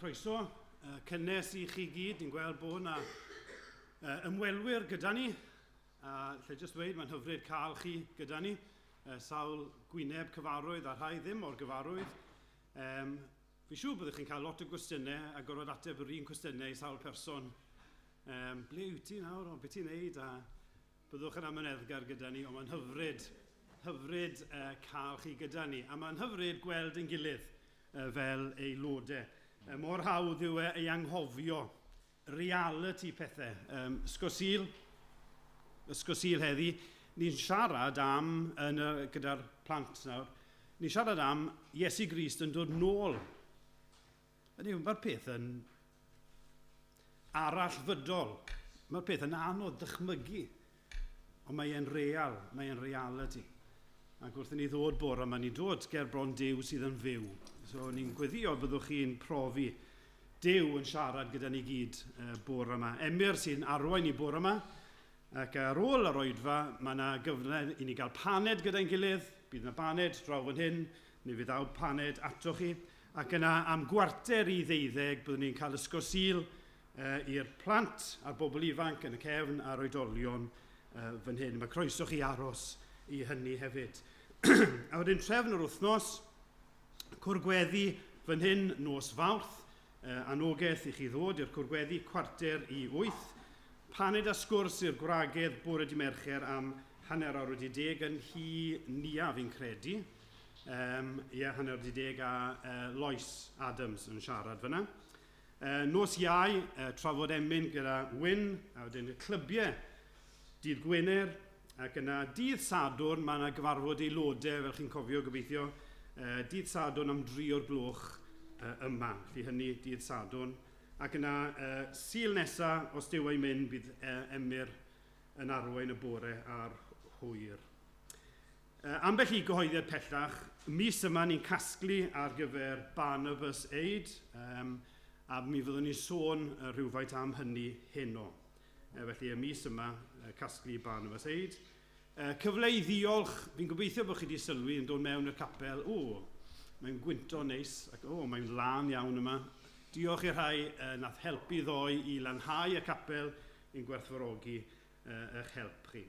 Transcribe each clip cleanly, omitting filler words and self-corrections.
Croeso, cynnes i chi gyd, ni'n gweld bod yna ymwelwyr gyda ni. Lle jyst dweud, mae'n hyfryd cael chi gyda ni. Sawl gwyneb cyfarwydd a rhai ddim o'r gyfarwydd. Fi siŵr byddwch chi'n cael lot o gwestiynau a gorfod ateb yr un cwestiynau i sawl person. Ble yw ti nawr, o beth ti'n neud? A byddwch yn amyneddgar gyda ni, ond mae'n hyfryd cael chi gyda ni. A mae'n hyfryd gweld yn gilydd fel aelodau. Mor hawdd yw ei anghofio reality pethau. Ysgosil heddi, ni'n siarad am, gyda'r plant nawr, ni'n siarad am Iesu Grist yn dod nôl. Mae'r peth yn arallfydol. Mae'r peth yn anodd dychmygu. Ond mae'n real, mae'n reality. Ac wrth i ni ddod bore yma, ni'n dod ger bron Duw sydd yn fyw. So ni'n gweddio byddwch chi'n profi Duw yn siarad gyda ni gyd bore yma. Emyr sy'n arwain i bore yma. Ac ar ôl yr oedfa, mae yna gyfle i ni gael paned gyda'n gilydd. Bydd yna paned draw fan hyn, neu fydd aw paned ato chi. Ac yna am gwarter i 12, byddwn ni'n cael ysgosil i'r plant a'r bobl ifanc yn y cefn a'r oedolion fan hyn. Mae croeso chi aros i hynny hefyd. A wedyn trefn yr wythnos, cwrgweddi fan hyn nos Fawrth, anogaeth i chi ddod i'r cwrgweddi cwarter i 8, paned a sgwrs i'r gwragedd bore di Mercher am hanner awr wedi 10 yn hi nia fi'n credu. Hanner wedi 10 a Lois Adams yn siarad fyna. Nos Iau, trafod emyn gyda Wyn, a wedyn y clybiau dydd Gwener, ac yna dydd Sadwrn, mae yna gyfarfod aelodau, fel chi'n cofio gobeithio, dydd Sadwrn am 3 o'r gloch yma, lle hynny dydd Sadwrn. Ac yna sil nesaf, os dyw ei mynd, bydd Emyr yn arwain y bore a'r hwyr. Ambell i gyhoeddiad pellach, mis yma ni'n casglu ar gyfer Barnabas Aid, a mi fyddwn ni'n sôn rhywfaint am hynny heno. Felly y mis yma, casglu Barnabas Aid. Cyfle i ddiolch, fi'n gobeithio bod chi wedi sylwi yn dod mewn i'r capel. Mae'n gwynto neis, ac mae'n lan iawn yma. Diolch i'r rhai nath helpu ddoi i lanhau y capel i'n gwerthfawrogi eich help chi.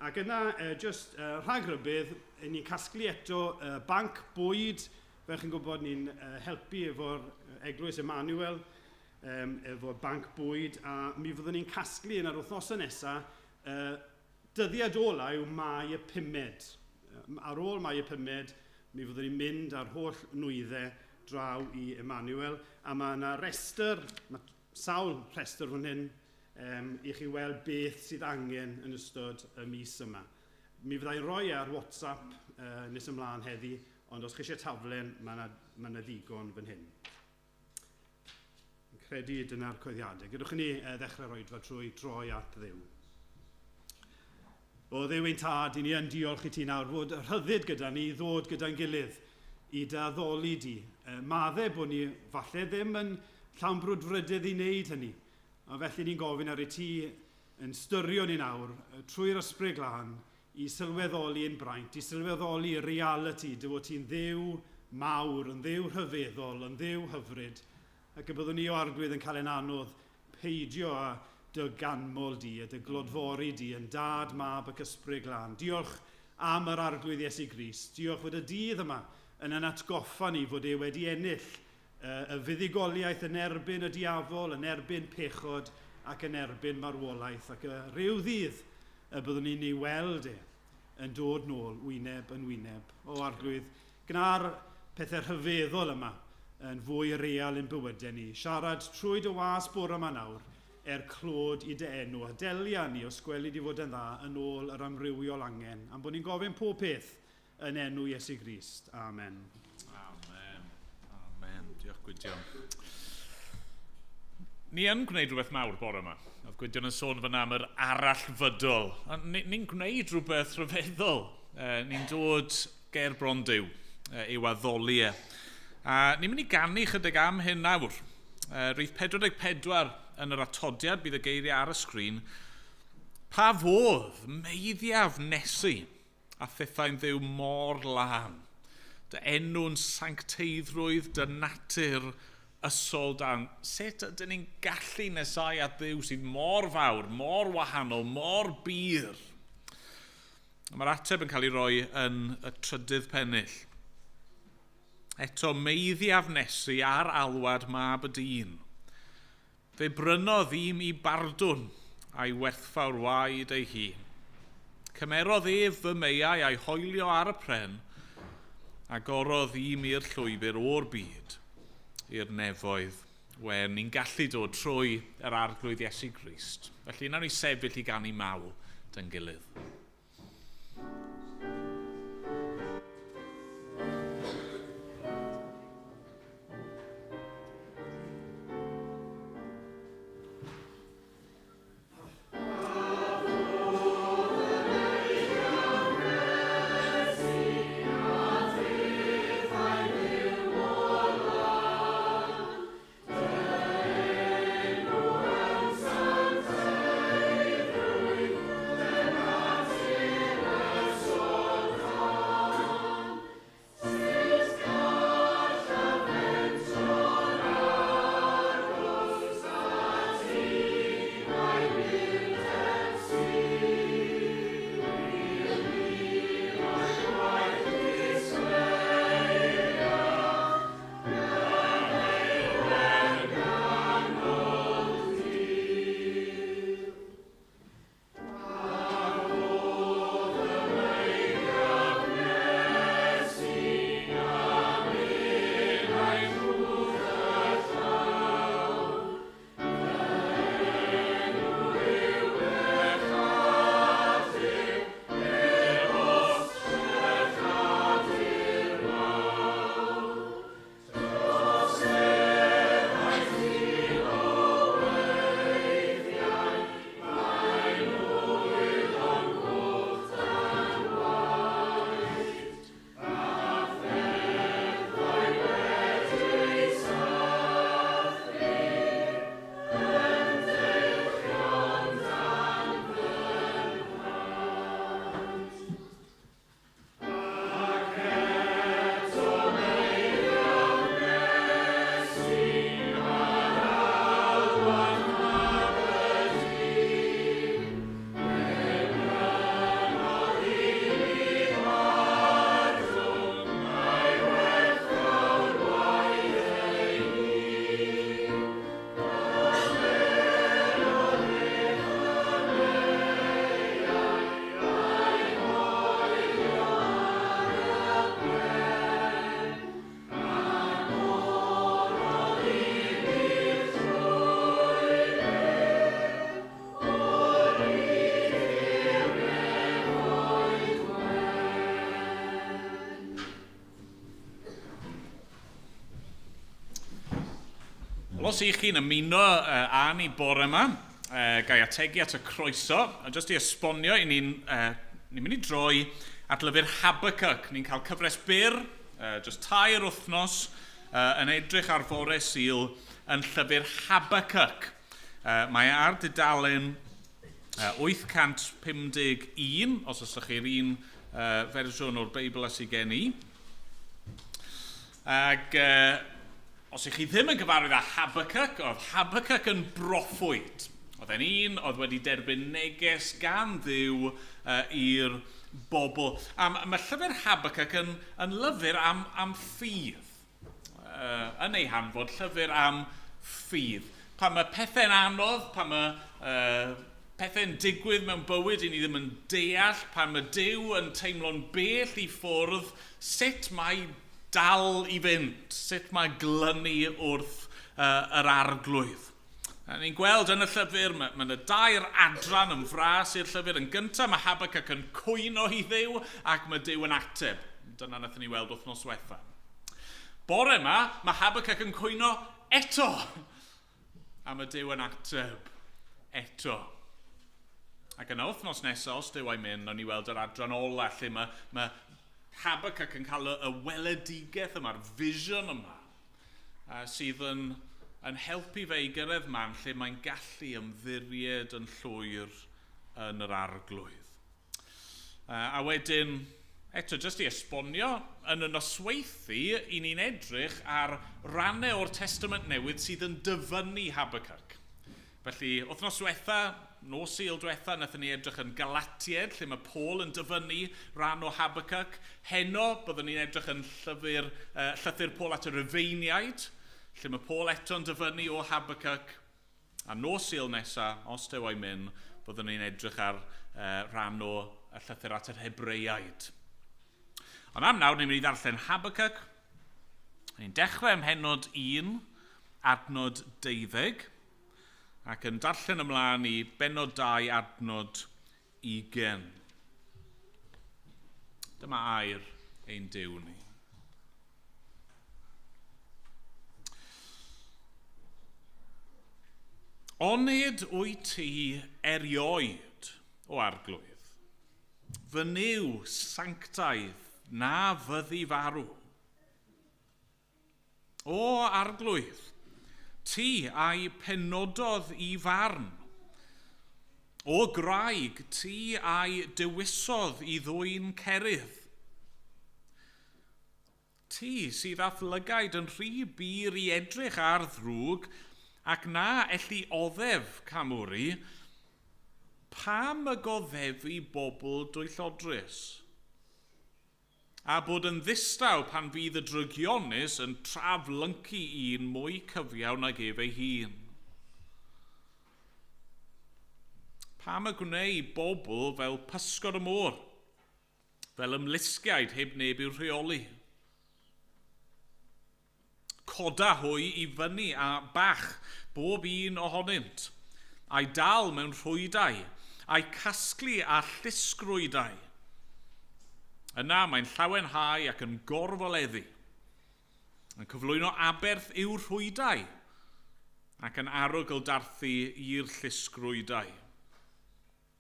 Ac yna, just rhagrybydd, ni'n casglu eto banc bwyd, fel chi'n gwybod ni'n helpu efo'r Eglwys Emmanuel, efo banc bwyd, a mi fyddwn ni'n casglu yn yr wythnosau nesaf dyddiad ola yw Mai y 5. Ar ôl Mai y 5, mi fyddwn ni'n mynd ar holl nwyddau draw i Emmanuel, a mae yna restr, sawl restr fan hyn, i chi weld beth sydd angen yn ystod y mis yma. Mi fyddai'n rhoi ar WhatsApp nes ymlaen heddi, ond os chi eisiau taflen, mae yna ddigon fan hyn. Yn credu dyna'r coeddiadau. Gydwch ni ddechrau'r oedfa trwy droi at Dduw. O Dduw ein tad, i ni yn diolch i ti nawr fod rhyddid gyda ni, ddod gyda'n gilydd i daddoli di. Maddau bod ni falle ddim yn llawn brwdfrydydd i wneud hynny. A felly ni'n gofyn ar y ti yn styrio ni nawr trwy'r ysbryd glân i sylweddoli yn braint, i sylweddoli y reality, dy fod ti'n dduw mawr, yn dduw rhyfeddol, yn dduw hyfryd. Ac y byddwn ni o arglwydd yn cael ein anodd peidio a dy ganmol di, a dy glodfori di, yn dad, mab ac ysbryd glân. Diolch am yr arglwydd Iesu Grist. Diolch fod y dydd yma yn atgoffa ni fod e wedi ennill y fuddugoliaeth yn erbyn y diafol, yn erbyn pechod ac yn erbyn marwolaeth. Ac rhyw ddydd byddwn ni'n ei weld yn dod nôl wyneb yn wyneb. O arglwydd, gna'r pethau rhyfeddol yma yn fwy real yn bywydau ni. Siarad trwy dy was bore yma nawr, clod i dy enw, a delia ni os gweli di fod yn dda yn ôl yr amrywiol angen, am bod ni'n gofyn pob peth yn enw Iesu Grist. Amen. Amen. Amen. Diolch Gwydion. Ni yn gwneud rhywbeth mawr bore yma. Oedd Gwydion yn sôn fyna am yr arallfydol. Ni'n gwneud rhywbeth rhyfeddol. Ni'n dod ger bron Duw i'w addoli e. A ni'n mynd i gannu chydig am hyn nawr. Rwydd 44 yn yr atodiad, bydd y geiriau ar y sgrin. Pa fodd meiddiaf nesu a thethau'n dduw mor lan. Dy enw'n sancteiddrwydd, dy natur ysol dan, sut ydyn ni'n gallu nesau at Dduw sydd mor fawr, mor wahanol, mor bir? Mae'r ateb yn cael ei roi yn y trydydd pennill. Eto meiddiaf nesu ar alwad mab y dyn. Fe brynodd im i bardwn a'i werthfawr waed ei hun. Cymerodd ef fy meiau a'i hoelio ar y pren, a gorodd im i'r llwybr o'r byd, i'r nefoedd, wen ni'n gallu dod trwy yr arglwydd Iesu Grist. Felly nawr ni sefyll i ganu mawl dyn gilydd. Os i chi'n ymuno â ni bore yma, gai ategu at y croeso, a jyst i esbonio, ni'n mynd i droi at lyfr Habacuc. Ni'n cael cyfres byr, jyst 2 wythnos, yn edrych ar Bore Sul yn llyfr Habacuc. Mae ar dudalen 851, os ysych chi'r un fersiwn o'r Beibl as i gen i. Ac os ych chi ddim yn gyfarwydd â Habacuc, oedd Habacuc yn broffwyd. Oedd e'n un oedd wedi derbyn neges gan Dduw i'r bobl. Mae llyfr Habacuc yn lyfr am ffydd. Yn ei hanfod, llyfr am ffydd. Pan mae pethau'n anodd, pan mae pethau'n digwydd mewn bywyd i ni ddim yn deall, pan mae Duw yn teimlo'n bell i ffwrdd, sut mae dal i fynd, sut mae glynu wrth yr arglwydd. Ni'n gweld yn y llyfr, mae yna 2 adran yn fras i'r llyfr. Yn gyntaf, mae Habacuc yn cwyno i Dduw ac mae Duw yn ateb. Dyna nathon ni weld wythnos diwetha. Bore yma, mae Habacuc yn cwyno eto. A mae Duw yn ateb eto. Ac yna wythnos nesaf, os Duw a'i mynd, nawn ni weld yr adran ola, lle mae Habacuc yn cael y weledigaeth yma, yr vision yma, sydd yn helpu fe i gyrraedd man lle mae'n gallu ymddiried yn llwyr yn yr arglwydd. A wedyn, Eto, jyst i esbonio, yn y nosweithi, i ni'n edrych ar rannau o'r Testament Newydd sydd yn dyfynnu Habacuc. Felly, wythnos diwetha, nos Sul diwetha, nathon ni edrych yn Galatied, lle mae Paul yn dyfynnu ran o Habacuc. Heno, byddwn ni'n edrych yn llythyr Paul at y Rufeiniaid, lle mae Paul eto'n dyfynnu o Habacuc. A nos Sul nesa, os dew a'i mynd, byddwn ni'n edrych ar ran o y llythyr at yr Hebreiaid. Ond am nawr, ni'n mynd i ddarllen Habacuc. Ni'n dechrau ym mhenod 1, adnod 12, ac yn darllen ymlaen i benod 2, adnod 20. Dyma air ein Duw ni. Onid wyt ti erioed o arglwydd, fy niw sanctaidd na fyddi farw. O arglwydd, ti a'i penododd i farn. O graig, ti a'i dewisodd i ddwyn Caerdydd. Ti sydd â llygaid yn rhy bur i edrych ar ddrwg, ac na elli oddef camwri, pam y goddefu bobl dwyllodrus? A bod yn ddistaw pan fydd y drygionus yn traflyncu un mwy cyfiawn ag ef ei hun. Pam y gwneud bobl fel pysgod y môr, fel ymlusgiaid heb neb i'w rheoli. Coda hwy i fyny a bach bob un ohonynt, a'i dal mewn rhwydau, a'i casglu a llusgrwydau. Yna mae'n llawenhau ac yn gorfoleddu, yn cyflwyno aberth i'w rhwydau, ac yn arogyldarthu i'r llusgrwydau.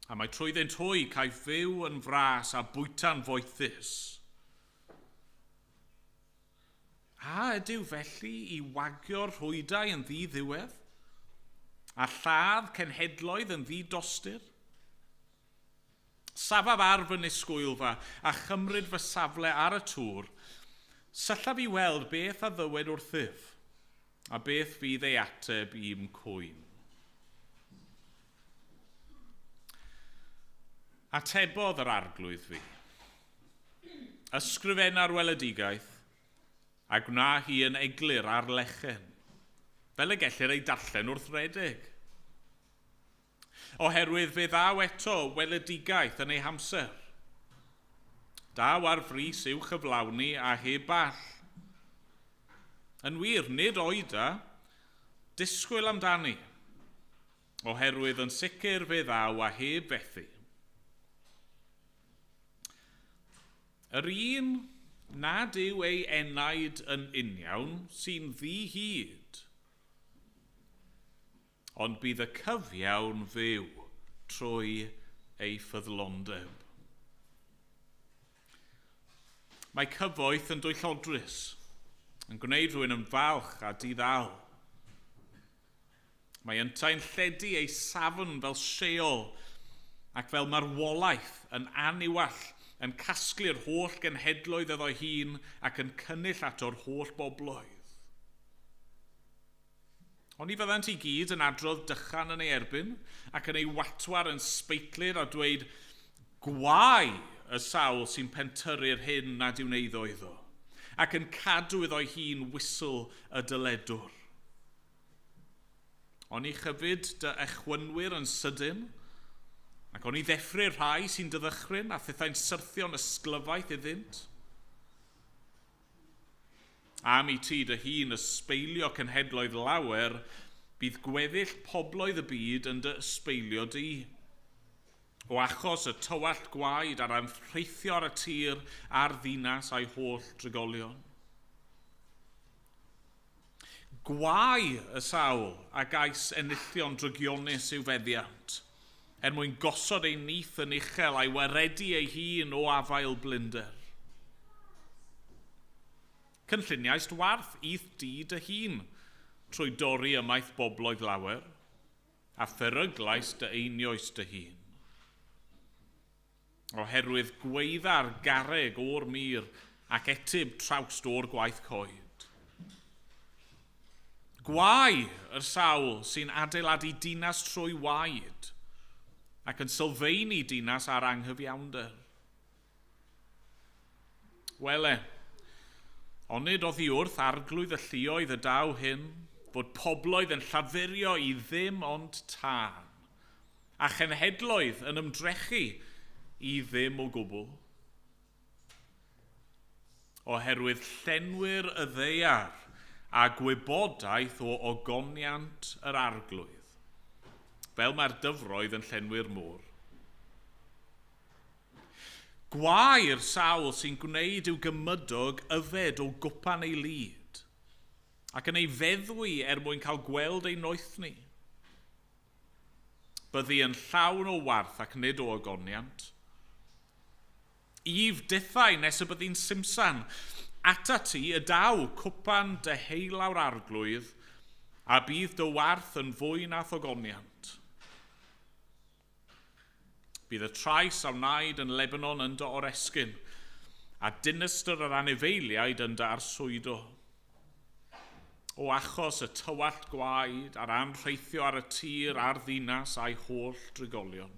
A mae trwydde'n twy cael fyw yn fras a bwyta'n foethus. A ydyw felly i wagio'r rhwydau yn ddiddiwedd, a lladd cenhedloedd yn ddidostir? Safaf ar fy nisgwylfa a chymryd fy safle ar y tŵr, syllaf i weld beth a ddywed wrthyf, a beth fydd ei ateb i'm cwyn. Atebodd yr arglwydd fi. Ysgrifenna'r weledigaeth, a gwna hi yn eglur ar lechen, fel y gellir ei darllen wrth redeg. Oherwydd fe ddaw eto weledigaeth yn ei hamser. Daw ar frys i'w chyflawni a heb all. Yn wir, nid oeda, disgwyl amdani, oherwydd yn sicr fe ddaw a heb fethu. Yr un nad yw ei enaid yn uniawn sy'n ddi-hyd, ond bydd y cyfiawn fyw trwy ei ffyddlondeb. Mae cyfoeth yn dwyllodrus, yn gwneud rhywun yn falch a diddal. Mae yntau'n lledu ei safon fel Sheol, ac fel marwolaeth yn aniwall, yn casglu'r holl genhedloedd iddo hun ac yn cynnull ato'r holl bobloedd. Ond i fyddant i gyd yn adrodd dychan yn ei erbyn, ac yn ei watwar yn sbeitlyd a dweud, gwau y sawl sy'n pentyrru'r hyn nad yw'n eiddo iddo, ac yn cadw iddo hun wisl y dyledwr. Ond i chyfyd dy echwynwyr yn sydyn, ac o'n i ddeffru rhai sy'n dyddychryn a thethau'n syrthio'n ysglyfaeth iddynt. Am i ti dy hun ysbeilio cenhedloedd lawer, bydd gweddill pobloedd y byd yn dy ysbeilio di. O achos y tywallt gwaed a'r amthreithio ar y tir a'r ddinas a'i holl drigolion. Gwau y sawl a gais enillion drygionus i'w feddiant, mwyn gosod ei nith yn uchel a'i waredu ei hun o afael blinder. Cynlluniais dwarth i'th di dy hun, trwy dorri ymaith bobloedd lawer, a pheryglais dy einioes dy hun. oherwydd gweidda'r garreg o'r mur ac etib trawst o'r gwaith coed. Gwai yr sawl sy'n adeiladu dinas trwy waed ac yn sylfaenu dinas ar anghyfiawnder. Wele, onid oddi wrth arglwydd y lluoedd y daw hyn fod pobloedd yn llafurio i ddim ond tân, a chenhedloedd yn ymdrechu i ddim o gwbl. Oherwydd llenwyr y ddeiar a gwybodaeth o ogoniant yr arglwydd, fel mae'r dyfroedd yn llenwyr môr. Gwai'r sawl sy'n gwneud i'w gymydog yfed o gwpan ei lyd, ac yn ei feddwi mwyn cael gweld ei noethni. Byddi yn llawn o warth ac nid o ogoniant. If dithau nes y byddi'n simsan, ata ti y daw cwpan dy heilawr arglwydd, a bydd dy warth yn fwy nath ogoniant. Bydd y trais a wnaed yn Lebanon yn dy oresgyn, a dinistyr yr anifeiliaid yn dy arswydo. O achos y tywallt gwaed a'r anrheithio ar y tir a'r ddinas a'i holl drigolion.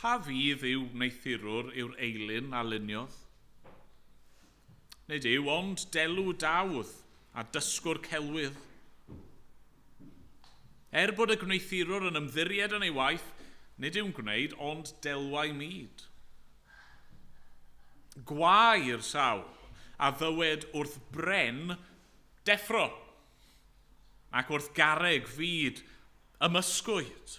Pa fydd yw neithurwr yw'r eilyn a luniodd? Nid yw ond delw dawdd a dysgwr celwydd. Bod y gneithurwr yn ymddiried yn ei waith, nid yw'n gwneud ond delwau myd. Gwai'r sawl a ddywed wrth bren deffro, ac wrth garreg fyd ymysgwyd.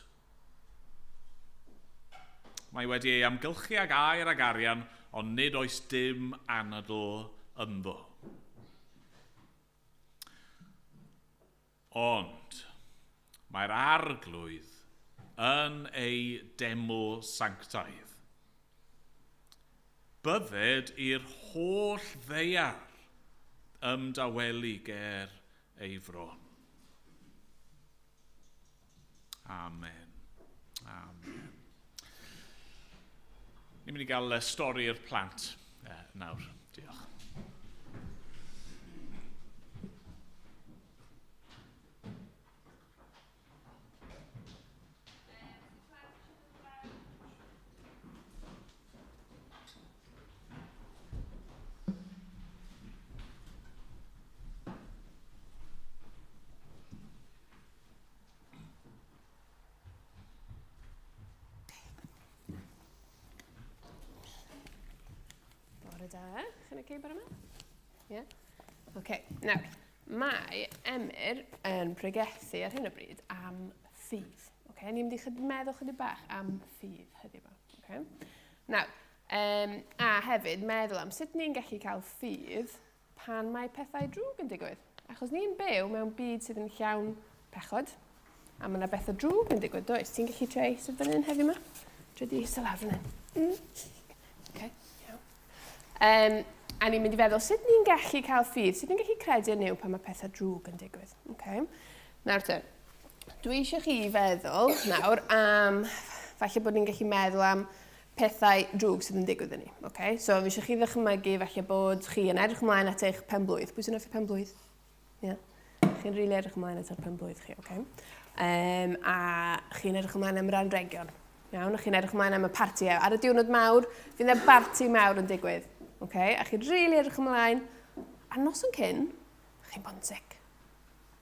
Mae wedi ei amgylchu ag air ag arian, ond nid oes dim anadl ynddo. Ond mae'r arglwydd yn ei deml sanctaidd. Bydded i'r holl ddeiar ymdawelu ger ei fron. Amen. Amen. Ni'n mynd i gael stori'r plant nawr. Diolch. Da, chi'n okay bore yma? Ie? OK, nawr, mae Emyr yn pregethu ar hyn o bryd am ffydd. Okay? Ni'n mynd i meddwl chydig bach am ffydd heddiw yma. Okay? Nawr, a hefyd meddwl am sut ni'n gallu cael ffydd pan mae pethau drwg yn digwydd. Achos ni'n byw mewn byd sydd yn llawn pechod, a mae yna bethau drwg yn digwydd, does? Ti'n gallu treu sydd fan hyn heddiw yma? Trwy di eistedd lawr fan hyn. OK. A ni'n mynd i feddwl, sut ni'n gallu cael ffydd? Sut ni'n gallu credu yn yw pan mae pethau drwg yn digwydd? Okay. Nawr te, dwi eisiau chi feddwl nawr am, falle bod ni'n gallu meddwl am pethau drwg sydd yn digwydd yn ni. Okay? So, fi eisiau chi ddychmygu falle bod chi yn edrych ymlaen at eich penblwydd. Pwy sy'n efo penblwydd? Yeah. Chi'n rili edrych ymlaen at eich penblwydd chi, okay? A chi'n edrych ymlaen am yr anregion. Iawn, chi'n edrych ymlaen am y parti. Ar y diwrnod mawr, fydd yna barti mawr yn digwydd. Okay? A chi'n rili edrych ymlaen, a nos yn cyn, chi'n bod yn sic.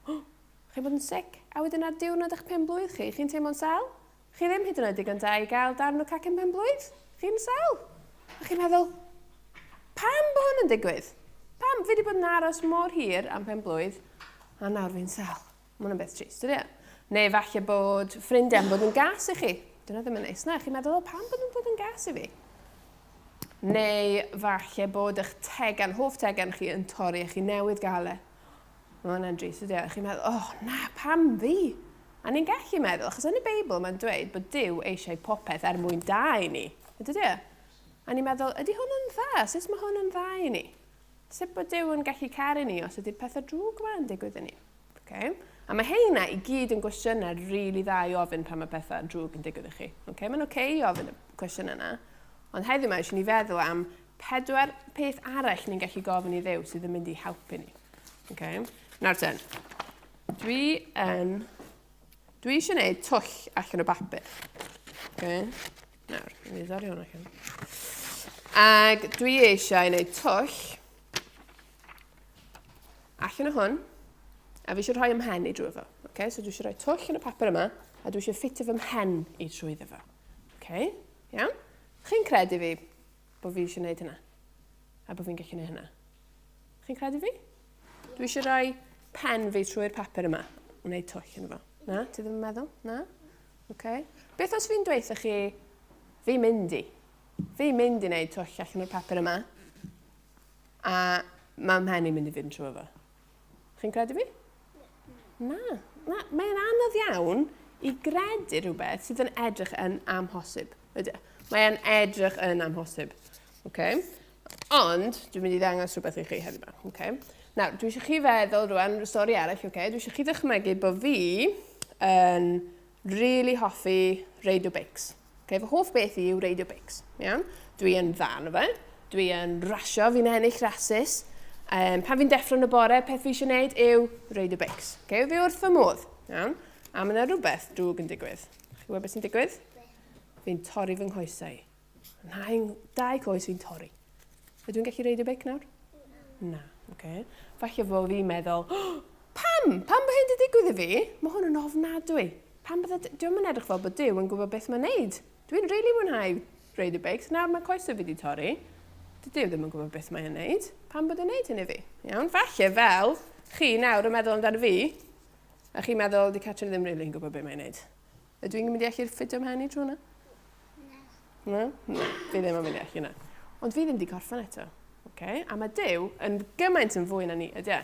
Chi'n bod yn sic, a wedyn ar diwrnod eich penblwydd chi, chi'n teimlo'n sal? Chi ddim hyd yn oed digon da i gael darn o cacen penblwydd? Chi'n sal? A chi'n meddwl, pam bod hwn yn digwydd? Pam? Fi wedi bod yn aros mor hir am penblwydd, a nawr fi'n sal. Mae hwnna'n beth trist, ydy? Neu falle bod ffrindiau'n bod yn gas i chi. Dyna ddim yn neis na. Chi'n meddwl, pam bod nhw'n bod yn gas i fi? Neu falle bod eich tegan, hoff tegan chi yn torri eich i newydd gael e. Mae hwnna'n drist, ydy? Chi'n meddwl, na, pam fi? A ni'n gallu meddwl, achos yn y Beibl mae'n dweud bod Duw eisiau popeth mwyn da i ni. Ydy? A ni'n meddwl, ydy hwn yn dda? Sut mae hwn yn dda i ni? Sut bod Duw yn gallu caru ni os ydy'r pethau drwg yma yn digwydd i ni? Okay? A mae heina i gyd yn gwestiynau rili dda i ofyn pan mae pethau drwg yn digwydd i chi. Mae'n oce i ofyn y cwestiynau yna, ond heddiw mae eisiau ni feddwl am 4 peth arall ni'n gallu gofyn i Dduw sydd yn mynd i helpu ni. Nawr ten, dwi eisiau gwneud twll allan o bapur. Nawr, mi ddori hwn allan. Ac dwi eisiau gwneud twll allan o hwn, a fi eisiau rhoi ymhen i drwy fo. So dwi eisiau rhoi twll yn y papur yma, a dwi eisiau ffitio fy mhen i trwyddo fo. Iawn? Chi'n credu fi bod fi eisiau gwneud hynna? A bod fi'n gallu gwneud hynna? Chi'n credu fi? Dwi eisiau rhoi pen fi trwy'r papur yma, yn gwneud twll yn fo. Na? Ti ddim yn meddwl? Na? Beth os fi'n dweud chi, fi'n mynd i wneud twll allan o'r papur yma, a mae mhen i'n mynd i fynd trwy fo. Chi'n credu fi? Na. Mae'n anodd iawn i gredu rhywbeth sydd yn edrych yn amhosib. Mae'n edrych yn amhosib. Ond, dwi'n mynd i ddangos rhywbeth i chi heddiw yma. Nawr, dwi eisiau chi feddwl rwan, stori arall, dwi eisiau chi ddychmygu bod fi yn really hoffi radio bics. Fy hoff beth i yw radio bics. Dwi yn ddan o fe, dwi yn rasio, fi'n ennill rasus. Pan fi'n deffro yn y bore, peth fi eisiau gwneud yw radio bics. Fi wrth fy modd. A mae yna rhywbeth drwg yn digwydd. Chi'n gwybod beth sy'n digwydd? Fi'n torri fy nghoesau. 2 coes fi'n torri. Ydw i'n gallu radio bic nawr? Na. Falle fod fi'n meddwl, pam? Pam bod hyn wedi digwydd i fi? Mae hwn yn ofnadwy. Dwi'n yn edrych fel bod Duw yn gwybod beth mae'n neud. Dwi'n rili mwynhau radio bics. Nawr mae coesau fi wedi torri. Duw ddim yn gwybod beth mae'n neud. Pam bod yn neud hyn i fi? Falle fel chi nawr yn meddwl amdano fi, a chi'n meddwl, di Catrin ddim rili'n gwybod beth mae'n neud. Ydw i'n mynd i allu ffitio ymhen i trwy hwnna? Na. Fi ddim yn mynd i allu hwnna. Ond fi ddim di gorffen eto. A mae Duw yn gymaint yn fwy na ni, ydy e?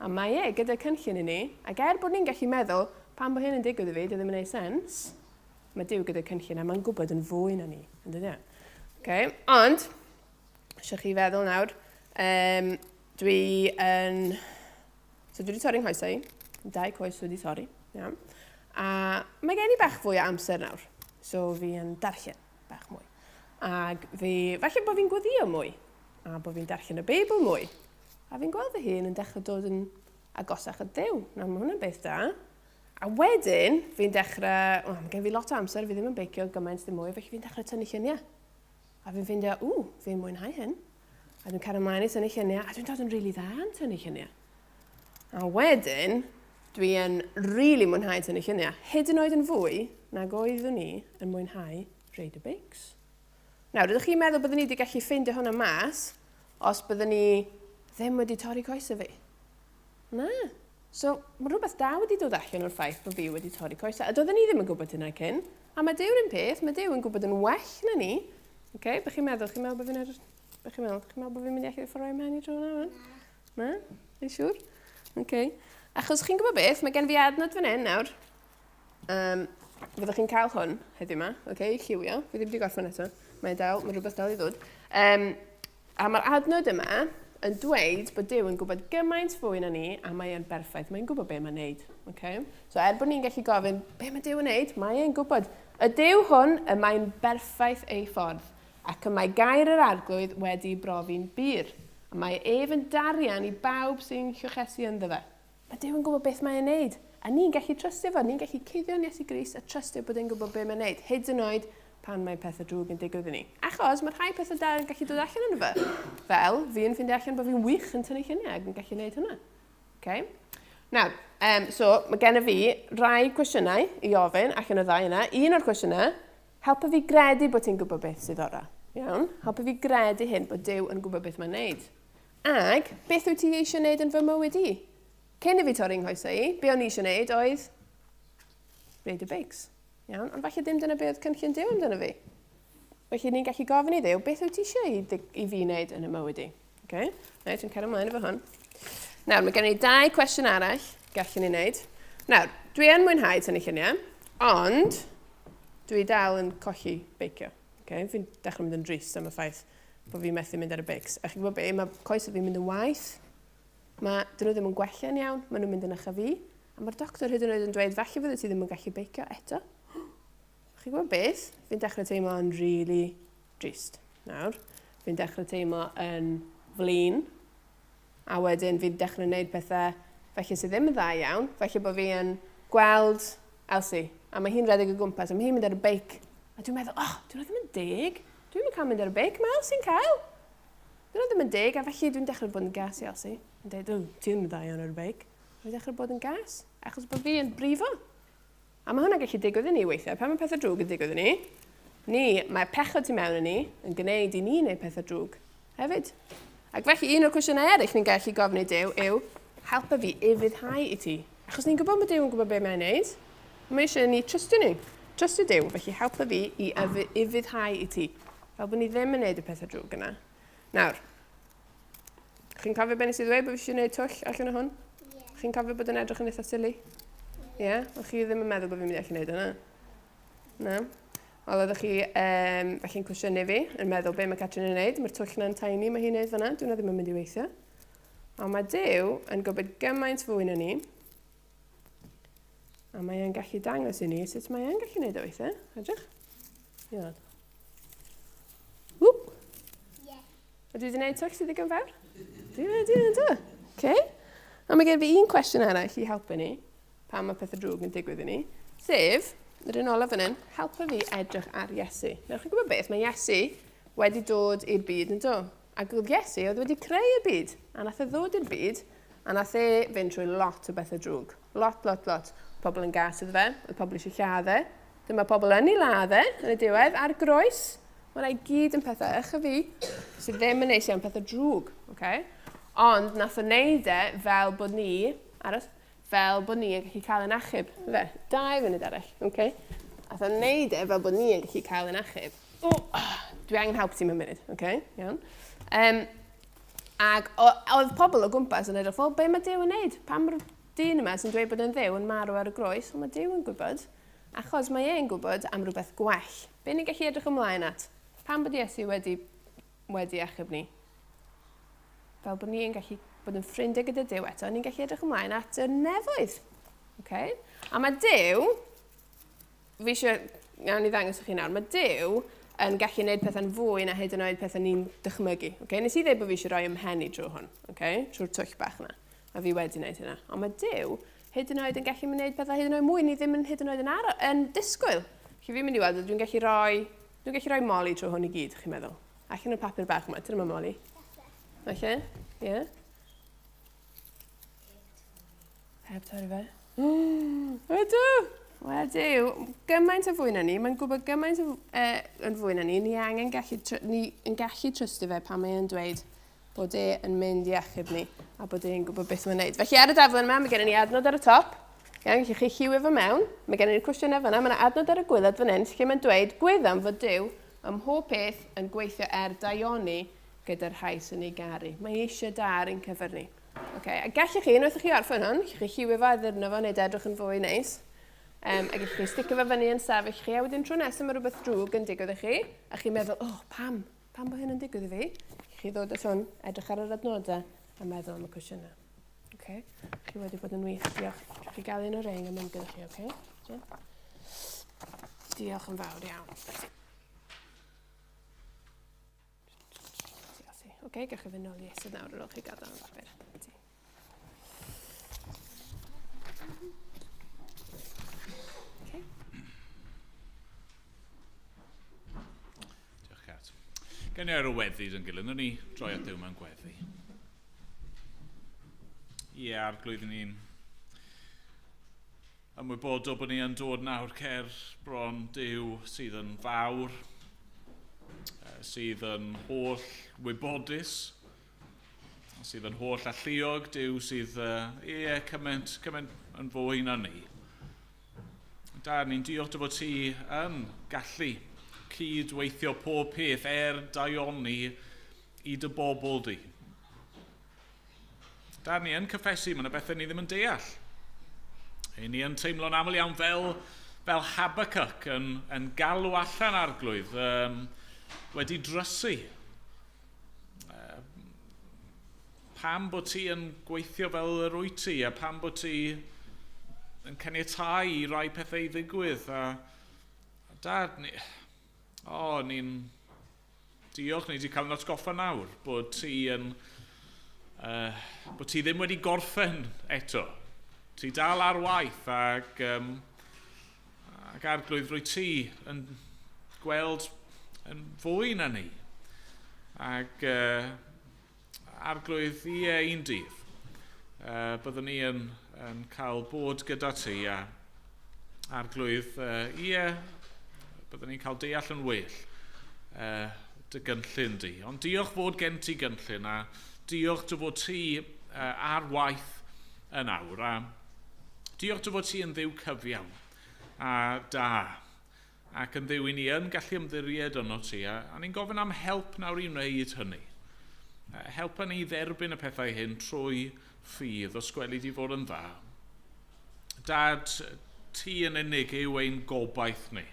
A mae gyda cynllun i ni, ac bod ni'n gallu meddwl, pam bod hyn yn digwydd i fi, ddim yn gwneud sens, mae Duw gyda cynllun a mae'n gwybod yn fwy na ni, ydy e? Ond, eisiau chi feddwl nawr, dwi wedi torri'n nghoesau, 2 coes wedi torri, a mae gen i bach fwy o amser nawr, so fi yn darllen bach mwy. Ac falle bod fi'n gweddio mwy, a bod fi'n darllen y Beibl mwy, a fi'n gweld fy hun yn dechrau dod yn agosach at Dduw. Nawr, mae hwnna'n beth da. A wedyn, fi'n dechrau, mae gen fi lot o amser, fi ddim yn beicio gymaint dim mwy, felly fi'n dechrau tynnu lluniau. A fi'n ffeindio, fi'n mwynhau hyn. A dwi'n cael ymlaen i tynnu lluniau, a dwi'n dod yn rili dda yn tynnu lluniau. A wedyn, dwi'n rili mwynhau tynnu lluniau, hyd yn oed yn fwy nag oeddwn ni yn mwynhau radio bics. Nawr, ydych chi'n meddwl byddwn ni wedi gallu ffeindio hwnna mas os byddwn ni ddim wedi torri coesau fi? Na. So, mae rhywbeth da wedi dod allan o'r ffaith bod fi wedi torri coesau. A doedden ni ddim yn gwybod hynna cyn. A mae Duw'r un peth, mae Duw yn gwybod yn well na ni. Bych chi'n meddwl bod fi'n edrych... Bych chi'n meddwl bod fi'n mynd i allu ffordd o'i mhen i dro na? Na? Yn siŵr? Achos chi'n gwybod beth, mae gen fi adnod fan hyn nawr. Fyddwch chi'n cael hwn heddiw yma, lliwio. Fi ddim wedi gorffen eto. Mae rhywbeth dal i ddod. A mae'r adnod yma yn dweud bod Duw yn gwybod gymaint fwy na ni a mae e'n berffaith. Mae'n gwybod beth mae'n neud. So bod ni'n gallu gofyn, be mae Duw yn neud? Mae e'n gwybod. Y Duw hwn, mae'n berffaith ei ffordd. Ac mae gair yr arglwydd wedi brofi'n byr. A mae ef yn darian i bawb sy'n llwchesu ynddo fe. Mae Duw yn gwybod beth mae'n neud. A ni'n gallu trystio fo, ni'n gallu cuddio'n Iesu Grist a trystio bod e'n gwybod beth mae'n neud. Hyd yn oed pan mae pethau drwg yn digwydd i ni. Achos mae rhai pethau da yn gallu dod allan yn fe. Fel, fi yn ffeindio allan bod fi'n wych yn tynnu lluniau ac yn gallu gwneud hwnna. Nawr, so mae gen i fi rai cwestiynau i ofyn allan o ddau yna. Un o'r cwestiynau, helpa fi gredu bod ti'n gwybod beth sydd ora. Helpa fi gredu hyn bod Duw yn gwybod beth mae'n neud. Ac, beth wyt ti eisiau neud yn fy mywyd i? Cyn i fi torri'n nghoesau i, be o'n i eisiau neud oedd radio bics. Ond falle ddim dyna beth oedd cynllun Duw amdano fi. Felly ni'n gallu gofyn i Dduw, beth wyt ti eisiau i fi wneud yn y mywyd i? Dwi'n cael ymlaen efo hwn. Nawr, mae gen i 2 cwestiwn arall gallwn ni wneud. Nawr, dwi yn mwynhau tynnu lluniau, ond dwi dal yn colli beicio. Fi'n dechrau mynd yn drist am y ffaith bod fi'n methu mynd ar y bics. A chi'n gwybod be, mae coesau fi'n mynd yn waith. Dyn nhw ddim yn gwella'n iawn, maen nhw'n mynd yn eich a fi, a A mae'r doctor hyd yn oed yn dweud, falle fydde ti ddim yn gallu beicio eto. Chi'n gwybod beth? Fi'n dechrau teimlo yn really drist. Nawr, fi'n dechrau teimlo yn flin. A wedyn fi'n dechrau gwneud pethau felly sydd ddim yn dda iawn. Felly bod fi yn gweld Elsie. A mae hi'n redeg o gwmpas. A mae hi'n mynd ar y beic. A dwi'n meddwl, dwi'n ddim yn deg. Dwi'n mynd cael mynd ar y beic. Mae Elsie'n cael. Dwi'n ddim yn deg. A felly dwi'n dechrau bod yn gas i Elsie. Yn dweud, ti ddim yn dda iawn ar y beic. Dwi'n dechrau bod yn gas. Achos bod fi yn brifo. A mae hwnna'n gallu digwydd i ni weithiau. Pan mae pethau drwg yn digwydd i ni, mae pechod tu mewn i ni yn gwneud i ni wneud pethau drwg hefyd. Ac felly un o'r cwestiynau eraill ni'n gallu gofyn i Duw yw, helpa fi i fyddhau i ti. Achos ni'n gwybod mae Duw yn gwybod beth mae'n gwneud. Mae eisiau ni trystio ni. Trystio Duw, felly helpa fi i fyddhau i ti. Fel bod ni ddim yn gwneud y pethau drwg yna. Nawr, chi'n cofio beth nes i ddweud bod fi eisiau gwneud twll allan o hwn? Chi'n cofio bod yn edrych yn eitha sili? Ie? O'ch chi ddim yn meddwl bod fi'n mynd i allu gwneud hynna? Na? Wel, oeddech chi, felly'n cwestiynu fi, yn meddwl be mae Catrin yn gwneud. Mae'r twll na'n tiny mae hi'n gwneud fan'na. Dwi'n ddim yn mynd i weithio. Ond mae Duw yn gwybod gymaint fwy na ni. A mae e'n gallu dangos i ni sut mae e'n gallu gwneud o weithio. Edrych? Iawn. Wwp! Ie. A dwi wedi gwneud twll sydd ddigon fawr? Dwi'n OK. A mae gen fi un cwestiwn arall i helpu ni pan mae pethau drwg yn digwydd i ni, sef, yr un olaf fan hyn, helpa fi edrych ar Iesu. Nawr, chi'n gwybod beth? Mae Iesu wedi dod i'r byd yn do. Ac oedd Iesu oedd wedi creu y byd. A nath e ddod i'r byd, a nath e fynd trwy lot o bethau drwg. Lot. Pobl yn gas iddo fe, oedd pobl eisiau lladdau. Dyma pobl yn ei laddau, yn y diwedd, ar groes. Mae'n ei gyd yn pethau eich fi, sydd ddim yn neis iawn pethau drwg. Okay? Ond nath o wneud e fel bod ni, fel bod ni yn gallu cael yn achub. Fe, 2 funud arall, okay? A nath o wneud e fel bod ni yn gallu cael yn achub. Dwi angen help ti mewn munud, okay? Iawn. Ac oedd pobl o gwmpas yn edrych, be mae Duw yn wneud? Pam mae'r dyn yma sy'n dweud bod yn Dduw yn marw ar y groes? Mae Duw yn gwybod, achos mae e'n gwybod am rhywbeth gwell. Be ni'n gallu edrych ymlaen at? Pam bod Iesu wedi achub ni? Fel bod ni'n gallu bod yn ffrindiau gyda Duw eto, ni'n gallu edrych ymlaen at y nefoedd. Okay? A mae Duw, fi eisiau, iawn i ddangos i chi nawr, mae Duw yn gallu gwneud pethau'n fwy na hyd yn oed pethau ni'n dychmygu. Okay? Nes i ddweud bod fi eisiau rhoi ymhenni drwy hwn, okay? Trwy'r twll bach yna. A fi wedi gwneud hynna. Ond mae Duw hyd yn oed yn gallu gwneud pethau hyd yn oed mwy, ni ddim yn hyd yn oed yn disgwyl. Chi fi'n mynd i weld, dwi'n gallu rhoi moli trwy hwn i gyd, chi'n meddwl. Allan o'r papur bach yma, ti'n yma moli? Falle? Ie? Heb torri fe. Wedw! Gymaint o fwy na ni, mae'n gwybod gymaint yn fwy na ni, ni yn gallu trystio fe pan mae'n dweud bod e'n mynd i achub ni a bod e'n gwybod beth mae'n neud. Felly ar y daflen yma, mae gen i ni adnod ar y top. Iawn, chi lliwio fo mewn. Mae gen i ni'r cwestiynau fyna. Mae yna adnod ar y gwylod fan hyn, lle mae'n dweud, gwyddam fod Duw ym mhob peth yn gweithio daioni gyda'r rhai sy'n ei garu. Mae eisiau dar yn cyfer ni. Okay. A gallwch chi, unwaith chi orffen hwn, chi lliwio fo ddyrno fo, neu edrych yn fwy neis. A gallwch chi sticio fo fyny yn sefyll chi, a wedyn tro nesaf mae rhywbeth drwg yn digwydd i chi, a chi'n meddwl, pam bod hyn yn digwydd i fi? Chi ddod at hwn, edrych ar yr adnodau, a meddwl am y cwestiynau. Okay. Chi wedi bod yn wych, diolch. Chi gael un o'r reing yn mynd gyda chi, okay? Diolch yn fawr iawn. Okay, gallwch chi fynd nôl i eistedd nawr ar ôl chi gadael yn papur. Okay. Diolch Cat. Gen i ar y weddid yn gilyn, ni droi at Duw mewn gweddi. Ie, arglwydd ni'n ymwybodol bod ni yn dod nawr cer bron Duw sydd yn fawr, sydd yn holl wybodus, sydd yn holl alluog, Duw sydd cymaint yn fwy na ni. Da, ni'n diolch dy fod ti yn gallu cydweithio pob peth daioni i dy bobl di. Da, ni yn cyffesu, mae yna bethau ni ddim yn deall. Ni yn teimlo'n aml iawn fel Habacuc yn galw allan arglwydd, wedi drysu. Pam bod ti yn gweithio fel yr wyt ti, a pam bod ti yn caniatáu i rai pethau i ddigwydd. A Dad, diolch, ni wedi cael yn atgoffa nawr bod ti ddim wedi gorffen eto. Ti dal ar waith ac arglwydd rwy ti yn gweld yn fwy na ni. Ac arglwydd un dydd. Byddwn ni yn cael bod gyda ti a arglwydd byddwn ni'n cael deall yn well dy gynllun di. Ond diolch fod gen ti gynllun a diolch dy fod ti ar waith yn awr. A diolch dy fod ti yn ddiw cyfiawn a da. Ac yn ddiw i ni yn gallu ymddiried yno ti. A ni'n gofyn am help nawr i wneud hynny. Helpa ni dderbyn y pethau hyn trwy ffydd os gweli di fod yn dda. Dad, ti yn unig yw ein gobaith ni.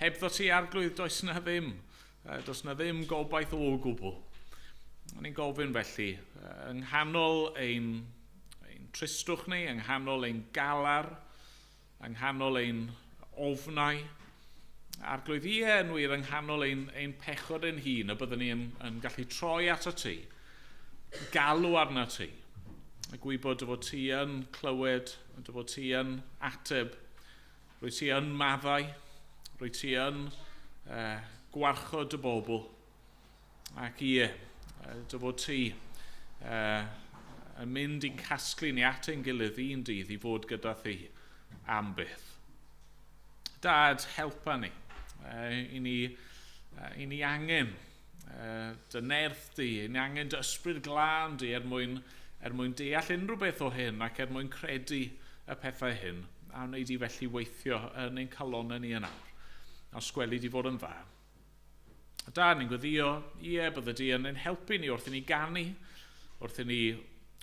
Hebddo ti arglwydd does na ddim gobaith o gwbl. Ni'n gofyn felly, yng nghanol ein tristwch ni, yng nghanol ein galar, yng nghanol ein ofnau, arglwydd yn wir yng nghanol ein pechod ein hun, y byddwn ni yn gallu troi ato ti, galw arna ti, a gwybod dy fod ti yn clywed, dy fod ti yn ateb, rwy ti yn maddau, rwy ti yn gwarchod y bobl, ac dy fod ti yn mynd i'n casglu ni at ein gilydd un dydd i fod gyda thi am byth. Dad, helpa ni. I ni angen dy nerth di, i ni angen dy ysbryd glân di mwyn deall unrhyw beth o hyn ac mwyn credu y pethau hyn a wneud i felly weithio yn ein calonau ni yn awr. A sgweli di fod yn dda. Dad, ni'n gweddio, bydde di yn ein helpu ni wrth i ni ganu, wrth i ni